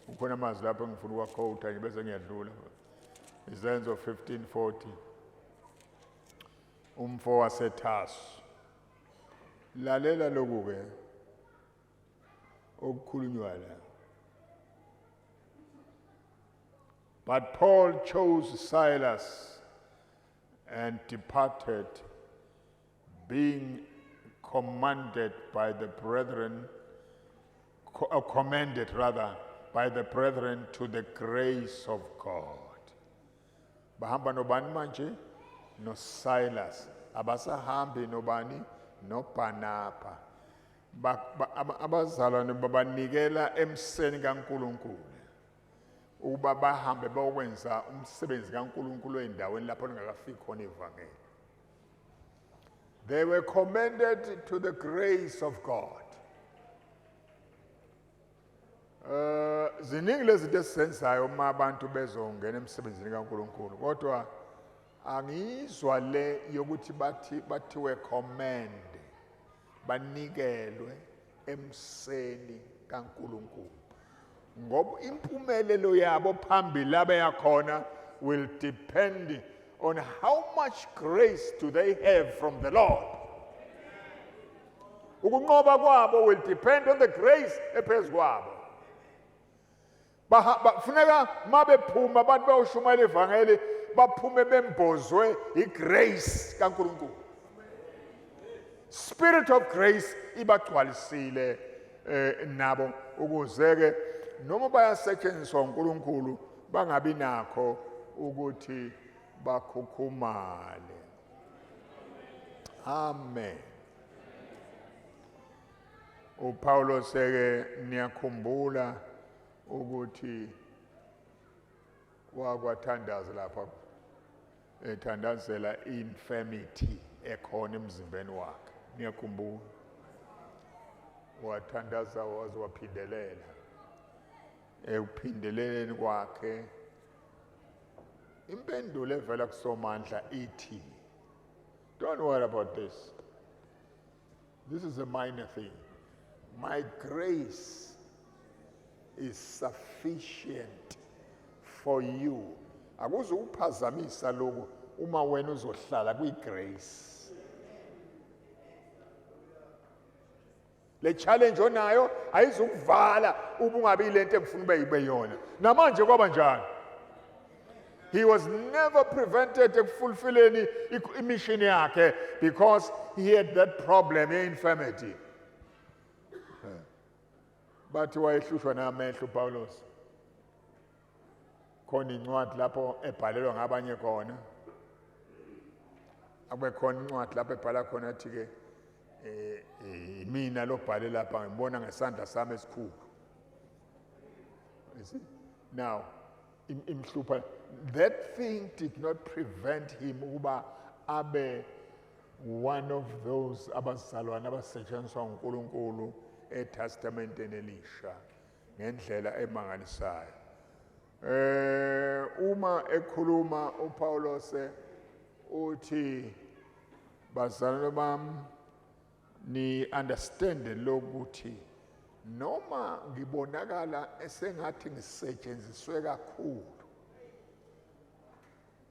Ukhona amazwi lapho ngifuna ukuquote nje bese ngiyadlula. Izenzo 15:40. Umfo waseThasu. Lalela lokhu ke okukhulunywa la. But Paul chose Silas and departed, being commended by the brethren to the grace of God. Bahamba nobani manje? No Silas. Abasahambi nobani? No Barnaba. Abazalwane babanikela emseni kaNkulunkulu. Uba bahambe bayokwenza umsebenzi kaNkulunkulu endaweni lapho ngakafiki khona ivangeli. They were commended to the grace of God. Ziningi lezinto esizenzayo uma abantu bezongena emsebenzini kaNkulunkulu. Kodwa angizwa le yokuthi bathiwe commend, banikelwe emseni kaNkulunkulu. Ngoba impumelelo yabo phambili abeyakhona will depend on how much grace do they have from the Lord. Ukunqoba kwabo will depend on the grace ephezu kwabo. Bafuneka mabephuma abantu bayoshumayela ivangeli baphume bembozwe igrace kaNkulunkulu. Spirit of grace ibagcwalisile nabo ukuze ke noma bayasetshenziswa uNkulunkulu bangabi nakho ukuthi bakhukhumale. Amen. uPaulos ke niyakhumbula ukuthi wakwathandaza lapha ethandazela infirmity ekhona emzimbeni wakhe. Niyakhumbula wathandaza waze waphindelela ekuphindeleleni kwakhe impendulo evela kuSomandla ithi, don't worry about this. This is a minor thing. My grace is sufficient for you. Akuze uphazamisa lokho uma wena uzohlala kwigrace. Le challenge onayo ayizukuvala ubungabi lento ekufuna ube yona. Namanje kwaba njani? He was never prevented from fulfilling the mission yakhe because he had that problem, infirmity. But wayehlushwa namehlo uPaulos. Khona incwadi lapho ebhalelwa ngabanye khona. Akubekhona incwadi lapho ebhala khona athi ke mina lo bhale lapha ngibona ngesandla sami esikhulu. You see? Now, imhlupha, that thing did not prevent him uba abe one of those abazalwane abasetshenziswa uNkulunkulu eTestamenteni Elisha ngendlela emangalisayo. Uma ekhuluma uPaulos uthi bazalwane bami ni understand lokuthi noma ngibonakala esengathi ngisetshenziswe kakhulu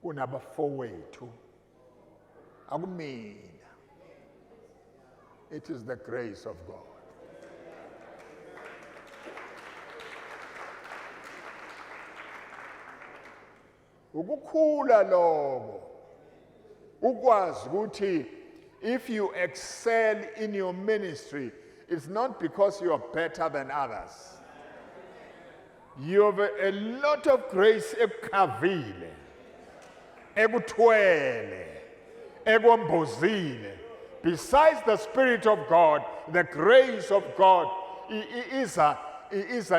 kunabafowethu akumina. It is the grace of God. Ukukhula lokho ukwazi ukuthi if you excel in your ministry, it's not because you are better than others. You have a lot of grace ekukhavile, ekuthwele, ekombozile. Besides the Spirit of God, the grace of God isa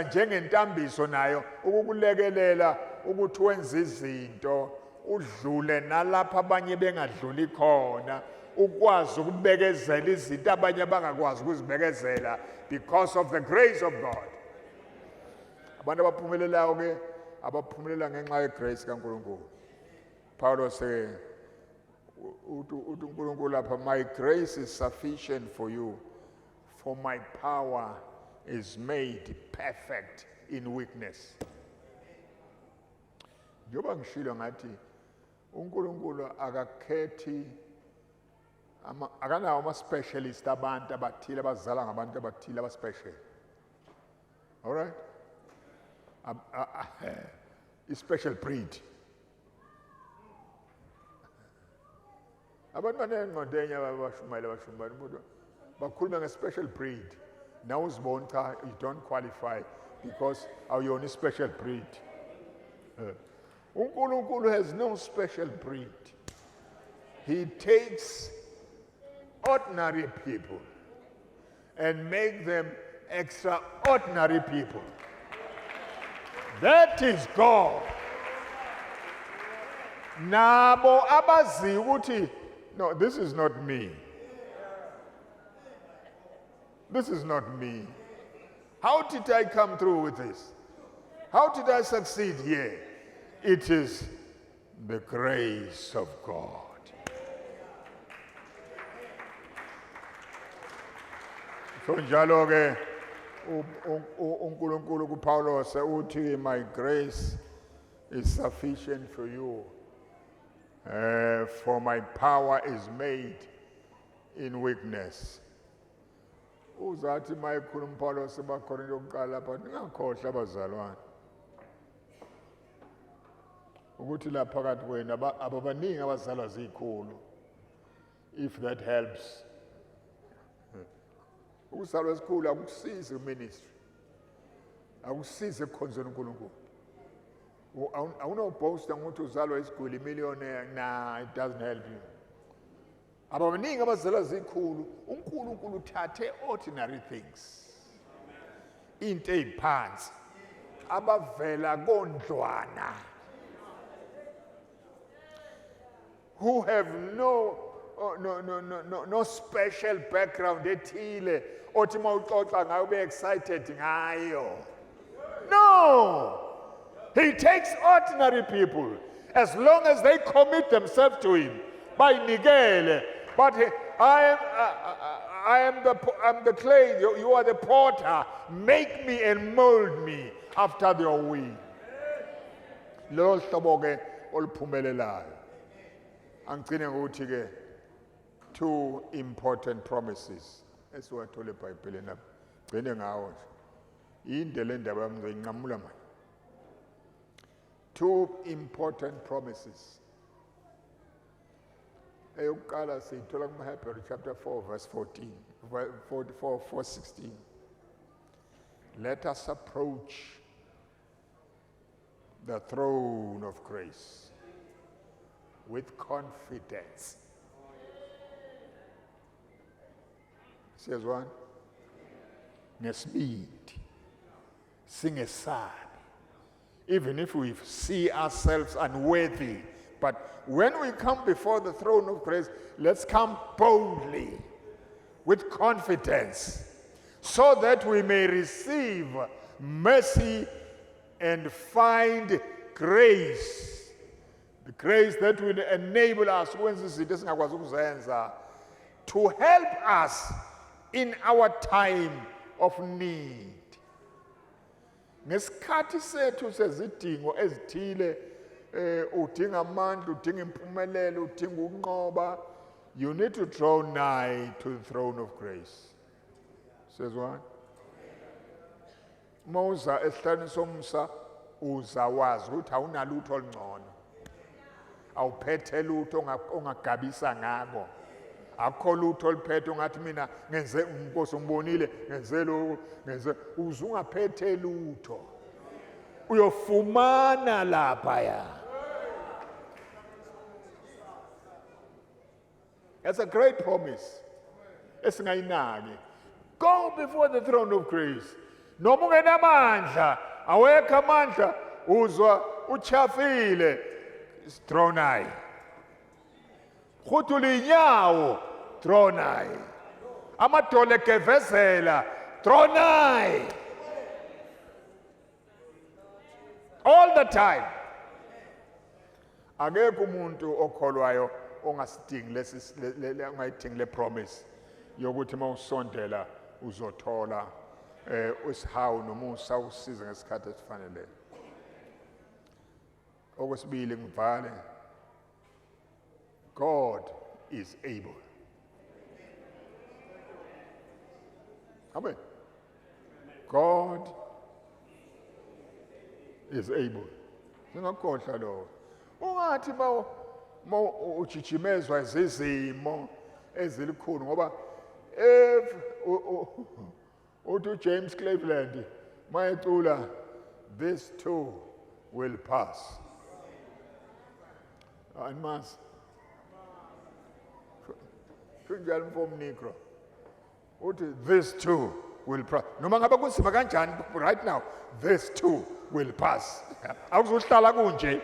njengentambiso nayo ukukulekelela ukuthi wenze izinto udlule nalapha abanye bengadluli khona, ukwazi ukubekezela izinto abanye bangakwazi ukuzibekezela because of the grace of God. Abantu abaphumelelayo ke abaphumelela ngenxa yegrace kaNkulunkulu. Paulos uthi uNkulunkulu lapha, my grace is sufficient for you, for my power is made perfect in weakness. Njoba ngishilo ngathi uNkulunkulu akakhethi akanawo ama-specialist abantu abathile abazala ngabantu abathile aba-special. All right? I-special breed. Abantu banengqondo enye abashumayela bakhuluma nge-special breed. Now uzibona cha you don't qualify because you're a special breed. uNkulunkulu has no special breed. He takes ordinary people and make them extraordinary people. That is God. Nabo abazi ukuthi no, this is not me. This is not me. How did I come through with this? How did I succeed here? It is the grace of God. So njalo ke uNkulunkulu kuPaulos uthi my grace is sufficient for you. For my power is made in weakness. Uzathi mayikhuluma uPaulos eBakorinto yokuqala lapha ningakhohlwa abazalwane ukuthi la phakathi kwenu ababaningi abazalwa zikhulu, if that helps. Ukuzalwa esikhulu akusizi ministry, akusizi ekukhonzeni uNkulunkulu. Awunobhosta ngokuthi uzalwa isiguli millionaire. Nah, it doesn't help you. Ababaningi abazalwa zikhulu, uNkulunkulu uthathe ordinary things, into eziphansi abavela kondlwana, who have no special background ethile othi mawuxoxa ngayo be excited ngayo. No, he takes ordinary people as long as they commit themselves to him. Bayinikele, but I'm the clay, you are the potter. Make me and mold me after your will. Lo hlobo ke oluphumelelayo. Angcine ngokuthi ke two important promises esiwathole eBhayibhelini lapha. Gcine ngawo nje. Inde le ndaba yami ngizoyinqamula manje. Two important promises. Eyokuqala siyithola kuMahebheru chapter 4 verse 14, 4:16. Let us approach the throne of grace with confidence. Says one. Nesibindi. Singesabi. Even if we see ourselves unworthy But when we come before the throne of grace, let's come boldly, with confidence, so that we may receive mercy and find grace. The grace that will enable us to help us in our time of need. Ngesikhathi sethu sezidingo ezithile, udinga amandla, udinga impumelelo, udinga ukunqoba, you need to draw nigh to the throne of grace. Says what? Mawuza esihlanu somsa uzawazi ukuthi awunalutho olungcono. Awuphethe lutho ongagabisa ngako. Akho lutho oliphethe ungathi mina ngenze uNkosi umbonile ngenze lo ngenze uzungaphethe lutho. Uyofumana lapha ya. That's a great promise. Esingayinaki. Go before the throne of grace. Noma ungenamandla, awekho amandla, uzwa uchafile, draw nigh. Khutula inyawo, draw nigh. Amadolo egevezela, draw nigh. All the time. Akekho umuntu okholwayo ongasidingi ongayidingi le promise yokuthi mawusondela uzothola usihawu nomusa usiza ngesikhathi esifanele. Okwesibili ngivale, God is able. Amen. God is able. Singakhohlwa lo. Ungathi ujijimezwa izizimo ezilikhulu ngoba uthi James Cleveland mayecula, this too will pass. Animas. Kunjalo mfomnikro. Uthi this too will pass. Noma ngabe kunzima kanjani right now, this too will pass. Akuzuhlala kunje.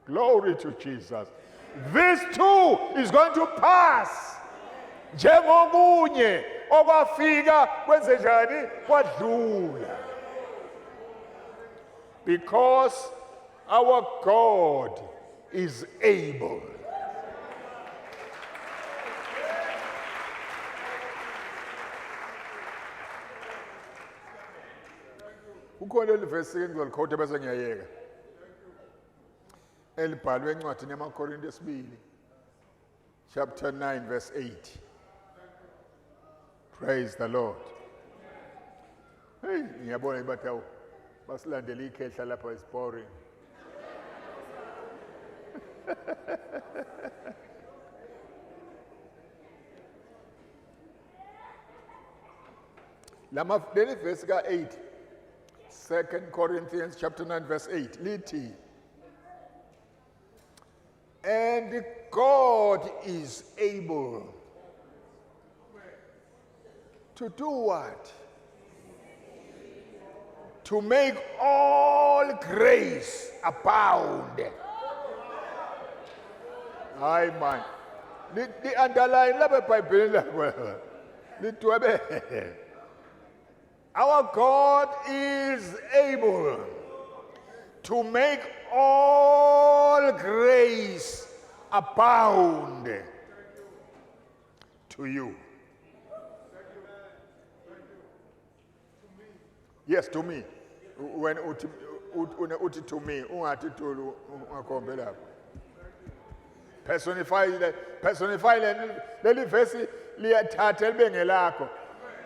Glory to Jesus. This too is going to pass. Njengokunye okwafika kwenzenjani kwadlula. Because our God is able. Ukhona leverse engizolikhotha bese ngiyayeka. Elibhalwe encwadini yamaKorinte esibili, chapter 9 verse 8. Praise the Lord. Hey, ngiyabona ibathawu basilandela ikhehla lapha is boring. Leli verse ka 8. 2 Corinthians chapter 9 verse 8. Lithi. And God is able to do what? To make all grace abound. Hayi man. Li underline lapha eBhayibhelini lakho. Lidwebe. Our God is able to make all grace abound to you. Yes, to me. When uti to me, ungathi to ungakhombe lapho. Personify leli verse liyathatha libe ngelakho.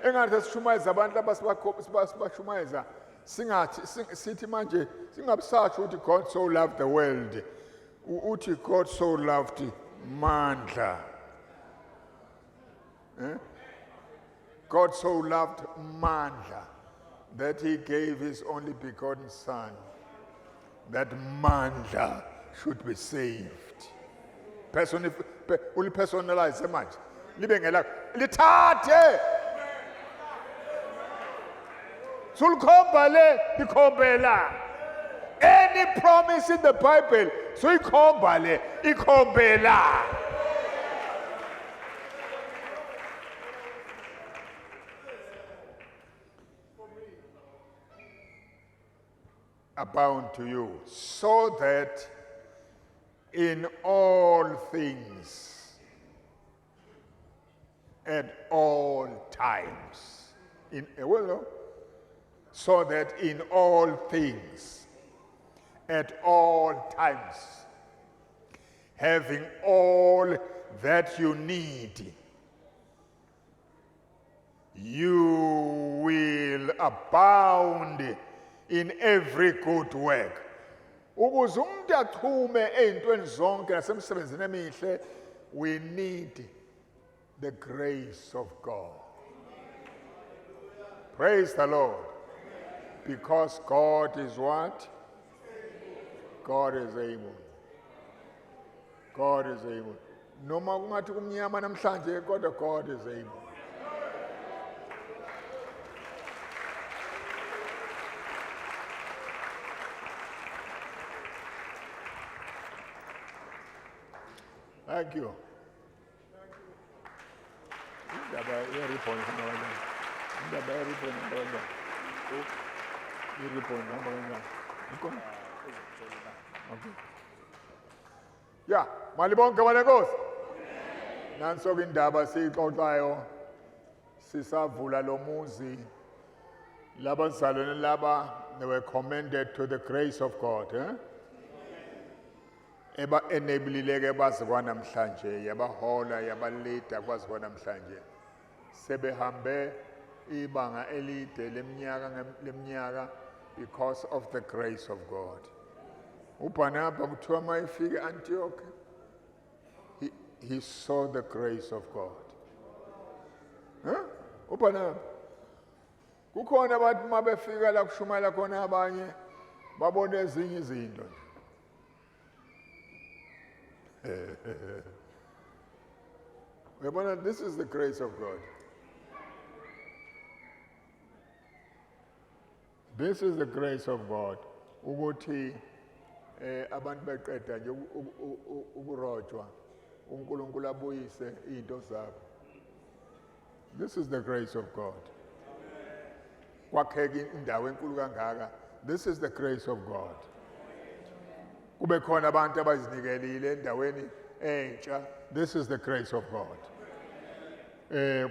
Engathi sishumayeza abantu abasibashumayeza singathi sithi manje singabusathi uthi God so loved the world. Uthi God so loved mandla. God so loved mandla that he gave his only begotten son, that mandla should be saved. Personalize manje libe ngelakho lithathe. Sulkhomba le ikhombela. Any promise in the Bible, suyikhomba le ikhombela. Abound to you, so that in all things, at all times, so that in all things, at all times, having all that you need, you will abound in every good work. Ukuze umuntu achume ezintweni zonke nasemsebenzini emihle, we need the grace of God. Praise the Lord. Because God is what? God is able. God is able. Noma kungathi kumnyama namhlanje kodwa God is able. Thank you. Yeah, malibonke banenkosi. Nanso-ke indaba siyixoxayo sisavula lo muzi laba sizalwane laba, they were commended to the grace of God. Eba enablileke bazi kwanamhlanje, yabahola yabalida kwazi kwanamhlanje. Sebehambe ibanga elide leminyaka because of the grace of God. UBarnaba kuthiwa mayefika Antioch, he saw the grace of God. UBarnaba kukhona abantu mabefika la kushumayela khona abanye babone ezinye izinto. This is the grace of God. This is the grace of God. Ukuthi abantu beqeda nje ukurojwa uNkulunkulu abuyise izinto zabo. This is the grace of God. Kwakheka indawo enkulu kangaka. This is the grace of God. Kube khona abantu abazinikelile endaweni entsha. This is the grace of God.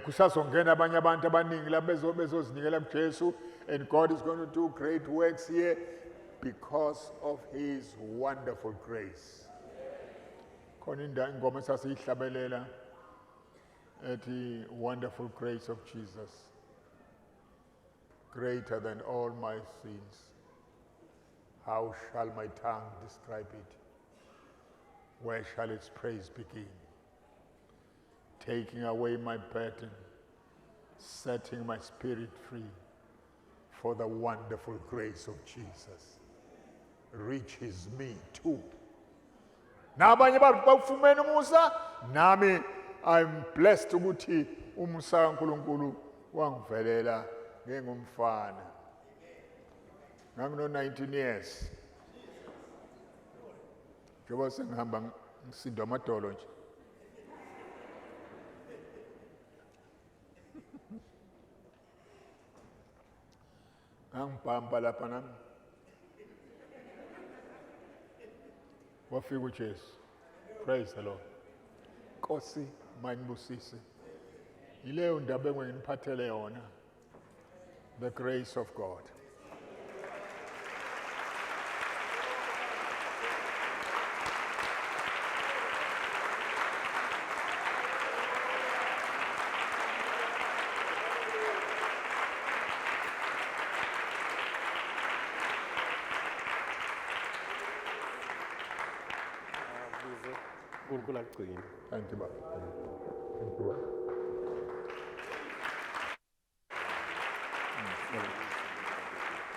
Kusazongena abanye abantu abaningi la bezozinikela kuJesu, and God is going to do great works here because of his wonderful grace. Khona ingoma esasiyihlabelela ethi wonderful grace of Jesus, greater than all my sins. How shall my tongue describe it? Where shall its praise begin? Taking away my burden, setting my spirit free, for the wonderful grace of Jesus reaches me too. Nabanye bakufumene umusa, nami I'm blessed ukuthi umusa kaNkulunkulu wangivelela ngengumfana. Ngangino 19 years. Njengoba sengihamba ngisindwa amadolo nje. Ngangibhamba lapha nami. Wafika uJesu. Praise the Lord. Nkosi manibusise. Yileyo ndaba engingiphathele yona. The grace of God. Thank you, Baba. Thank you, Baba.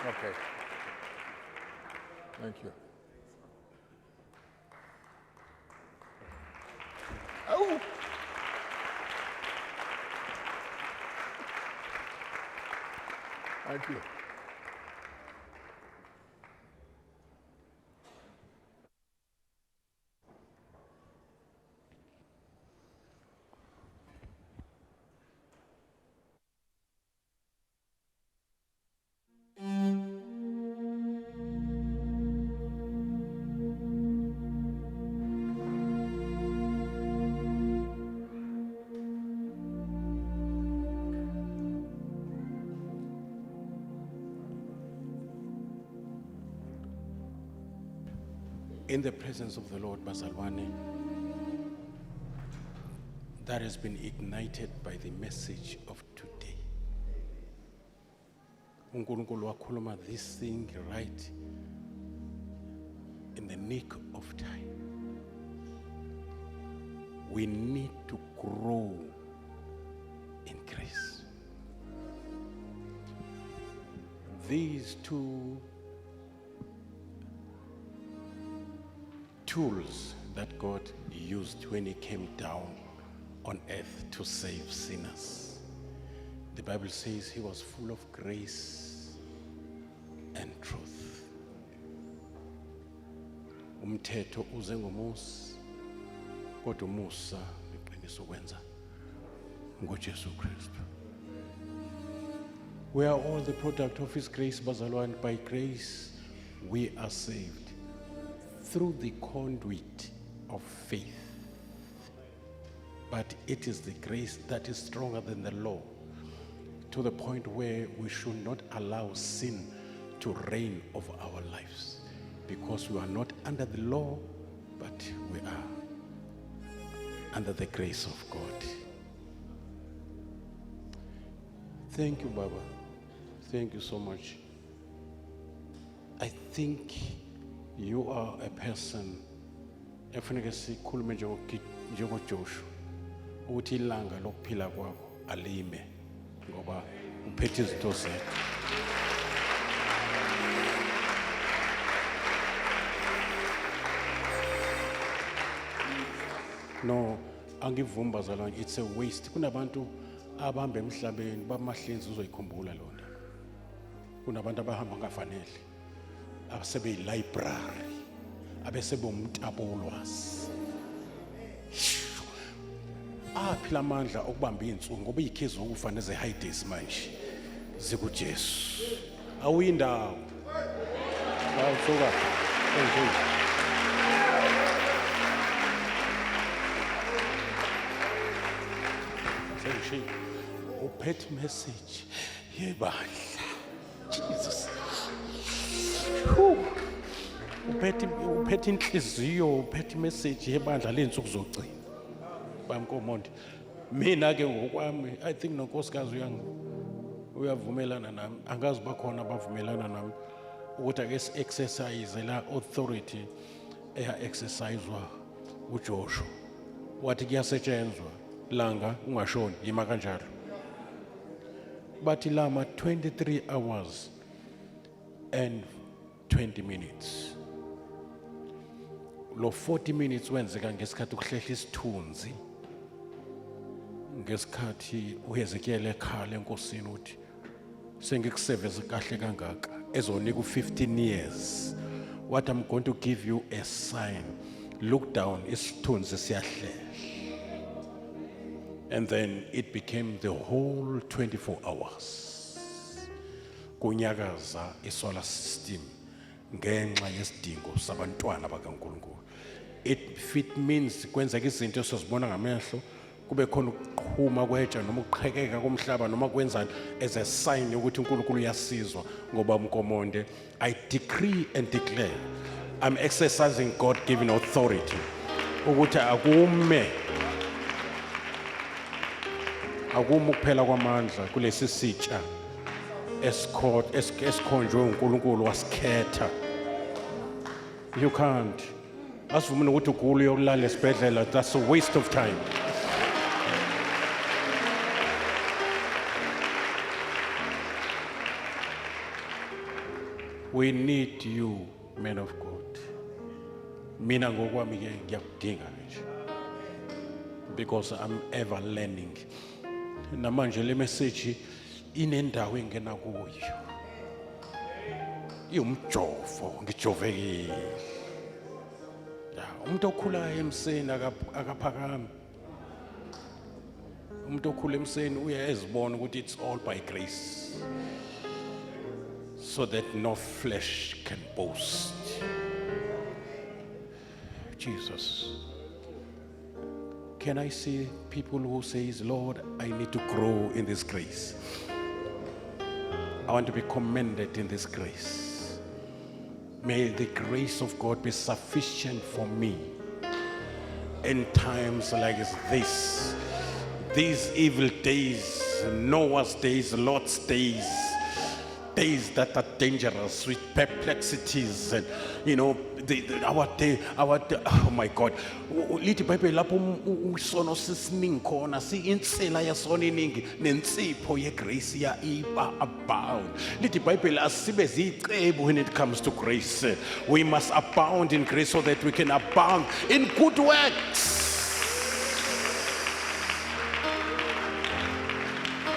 Okay. Thank you. Oh! Thank you. in the presence of the Lord, Bazalwane, that has been ignited by the message of today. uNkulunkulu wakhuluma this thing right in the nick of time. We need to grow in grace. These two tools that God used when he came down on earth to save sinners. The Bible says he was full of grace and truth. Umthetho uze ngomusa, kodwa umusa neqiniso kwenza ngoJesu Kristu. We are all the product of his grace, Bazalwane. By grace we are saved through the conduit of faith. But it is the grace that is stronger than the law, to the point where we should not allow sin to reign over our lives, because we are not under the law, but we are under the grace of God. Thank you, Baba. Thank you so much. I think you are a person efuneka sikhulume njengoJoshua ukuthi ilanga lokuphila kwakho alime ngoba uphethe izinto zethu. No, angivumi bazalwane, it's a waste. Kunabantu abahamba emhlabeni bamahlenzi uzoyikhumbula lona. Kunabantu abahamba ngafanele, abasebe library, abesebe umtapo wolwazi. Aphila amandla okubamba insuku ngoba ikhizo ukufanele ze high days manje zikuJesu. Awuyindawo. Awusoka. Uphethe message yebandla. Jesus. Uphethe inhliziyo, uphethe message yebandla lensuku zogcina. Bamkomondi. Mina ke ngokwami, I think nonkosikazi uyavumelana nami. Angazi bakhona abavumelana nami ukuthi ake exercise la authority exercisewa uJoshua. Wathi kuyasetshenzwa langa ungashoni yima kanjalo. Bathi lama 23 hours and 20 minutes. Lo 40 minutes wenzeka ngesikhathi ukuhlehla isithunzi. Ngesikhathi uHezekiel ekhala enkosini uthi sengikuservice kahle kangaka ezonika u15 years. What I'm going to give you a sign. Look down, isithunzi siyahlela. And then it became the whole 24 hours. Kunyakaza isolar system ngenxa yesidingo sabantwana bakaNkulunkulu. It means kwenzeka izinto esizibona ngamehlo kube khona ukuqhuma kwetsha noma ukuqhekeka komhlaba noma kwenzani as a sign ukuthi uNkulunkulu uyasizwa ngoba umkomonde. I decree and declare I'm exercising God-given authority ukuthi akume ukuphela kwamandla kulesi sitsha esikhonjwe uNkulunkulu wasikhetha. You can't. Asivuma ukuthi ugule yokulala esibhedlela, that's a waste of time. We need you, men of God. Mina ngokwami ke ngiyakudinga nje. Because I'm ever learning. Namanje le message inendawo engena kuyo. Iumjovo, ngijovekile. Ya, umuntu okhula emseni akaphakami. Umuntu okhula emseni uyezibona ukuthi it's all by grace. So that no flesh can boast. Jesus. Can I see people who says, Lord, I need to grow in this grace. I want to be commended in this grace. May the grace of God be sufficient for me in times like this. These evil days, Noah's days, Lot's days, days that are dangerous with perplexities and our day, oh my God. Lithi iBhayibheli lapho usono sisiningi khona insela yasona iningi nensipho yegrace iba abound. Lithi iBhayibheli asibe zicebu when it comes to grace. We must abound in grace so that we can abound in good works.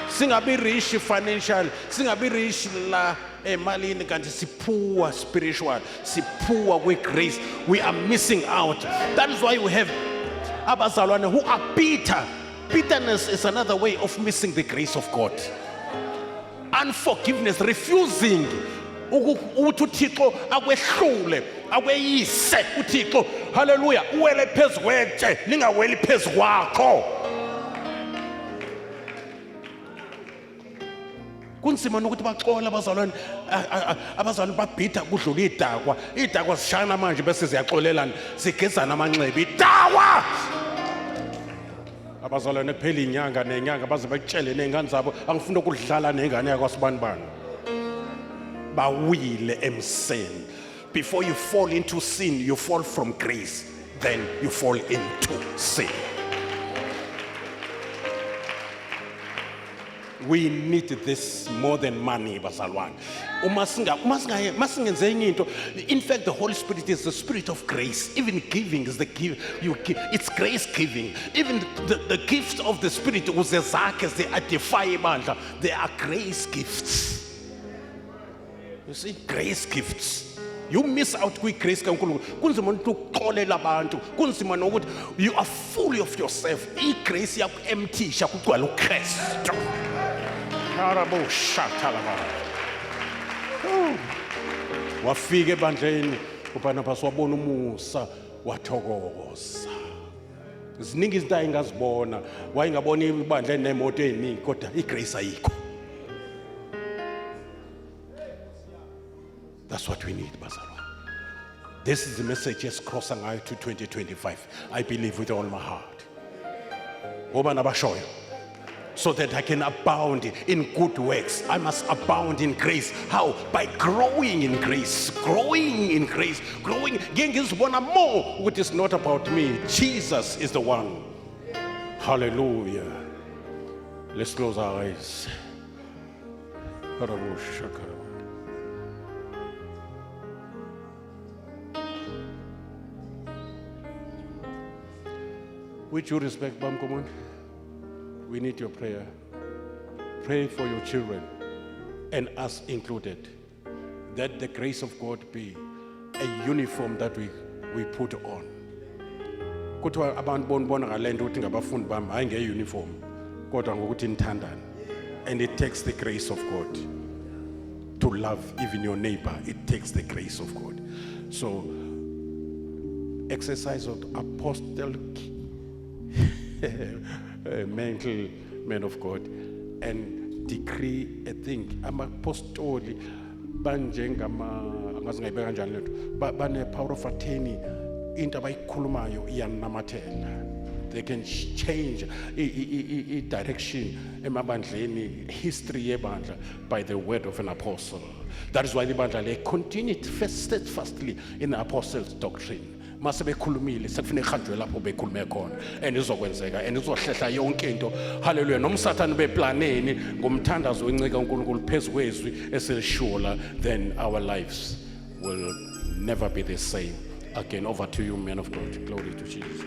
Singabi rich financial, singabi rich la emalini kanti sipoor spiritual, sipoor with grace. We are missing out. That is why we have abazalwane who are bitter. Bitterness is another way of missing the grace of God. Unforgiveness, refusing ukuthi uThixo akwehlule, akweyise uThixo. Hallelujah. Uwele phezu kwetshe, lingaweli phezu kwakho. Kunzima nokuthi baxola abazalwane babhida kudlula idakwa sishana manje bese ziyaxolelana sigezana amanxeba idakwa abazalwane kuphela inyanga nenyanga baze bakutshele nezingane zabo angifuna ukudlala nengane yakwasibanibani bawile emseni. Before you fall into sin, you fall from grace, then you fall into sin. We need this more than money, bazalwane. In fact, the Holy Spirit is the spirit of grace. Even giving is the give. It's grace giving. Even the gifts of the Spirit, they are defiable. They are grace gifts. You see, grace gifts. You miss out quick grace. You are full of yourself. Grace you empty. Wafike ebandleni uBarnabas wabona umusa wathokoza. Ziningi izinto ayingazibona, wayengabona ibandla nemoto eziningi kodwa igrace ayikho. That's what we need, bazalwane. This is the message esicrossa ngayo to 2025. I believe with all my heart. Ngoba nabashoyo. So that I can abound in good works. I must abound in grace. How? By growing in grace. Growing in grace. Growing. One more. Which is not about me. Jesus is the one. Hallelujah. Let's close our eyes. With due respect, Bamkomon, we need your prayer. Pray for your children and us included, that the grace of God be a uniform that we put on. Kuthiwa abantu bonibona ngalento ukuthi ngabafundi bami hayi nge-uniform kodwa ngokuthi nithandane. And it takes the grace of God to love even your neighbor. It takes the grace of God. So exercise of apostolic mental men of God and decree a thing. Amapostoli banjengama angazi ngayibeka kanjani lento bane power of attorney into abayikhulumayo iyanamathela. They can change direction emabandleni, history yebandla by the word of an apostle. That is why the bandla they continued steadfastly in the apostles' doctrine. Mase bekhulumile sekufuneka ihanjwe lapho bekhulume khona and izokwenzeka and izohlehla yonke into. Hallelujah. Nomsathane beplaneni ngomthandazo wencika uNkulunkulu phezukwezwi eselishula, then our lives will never be the same again. Over to you, man of God. Glory to Jesus.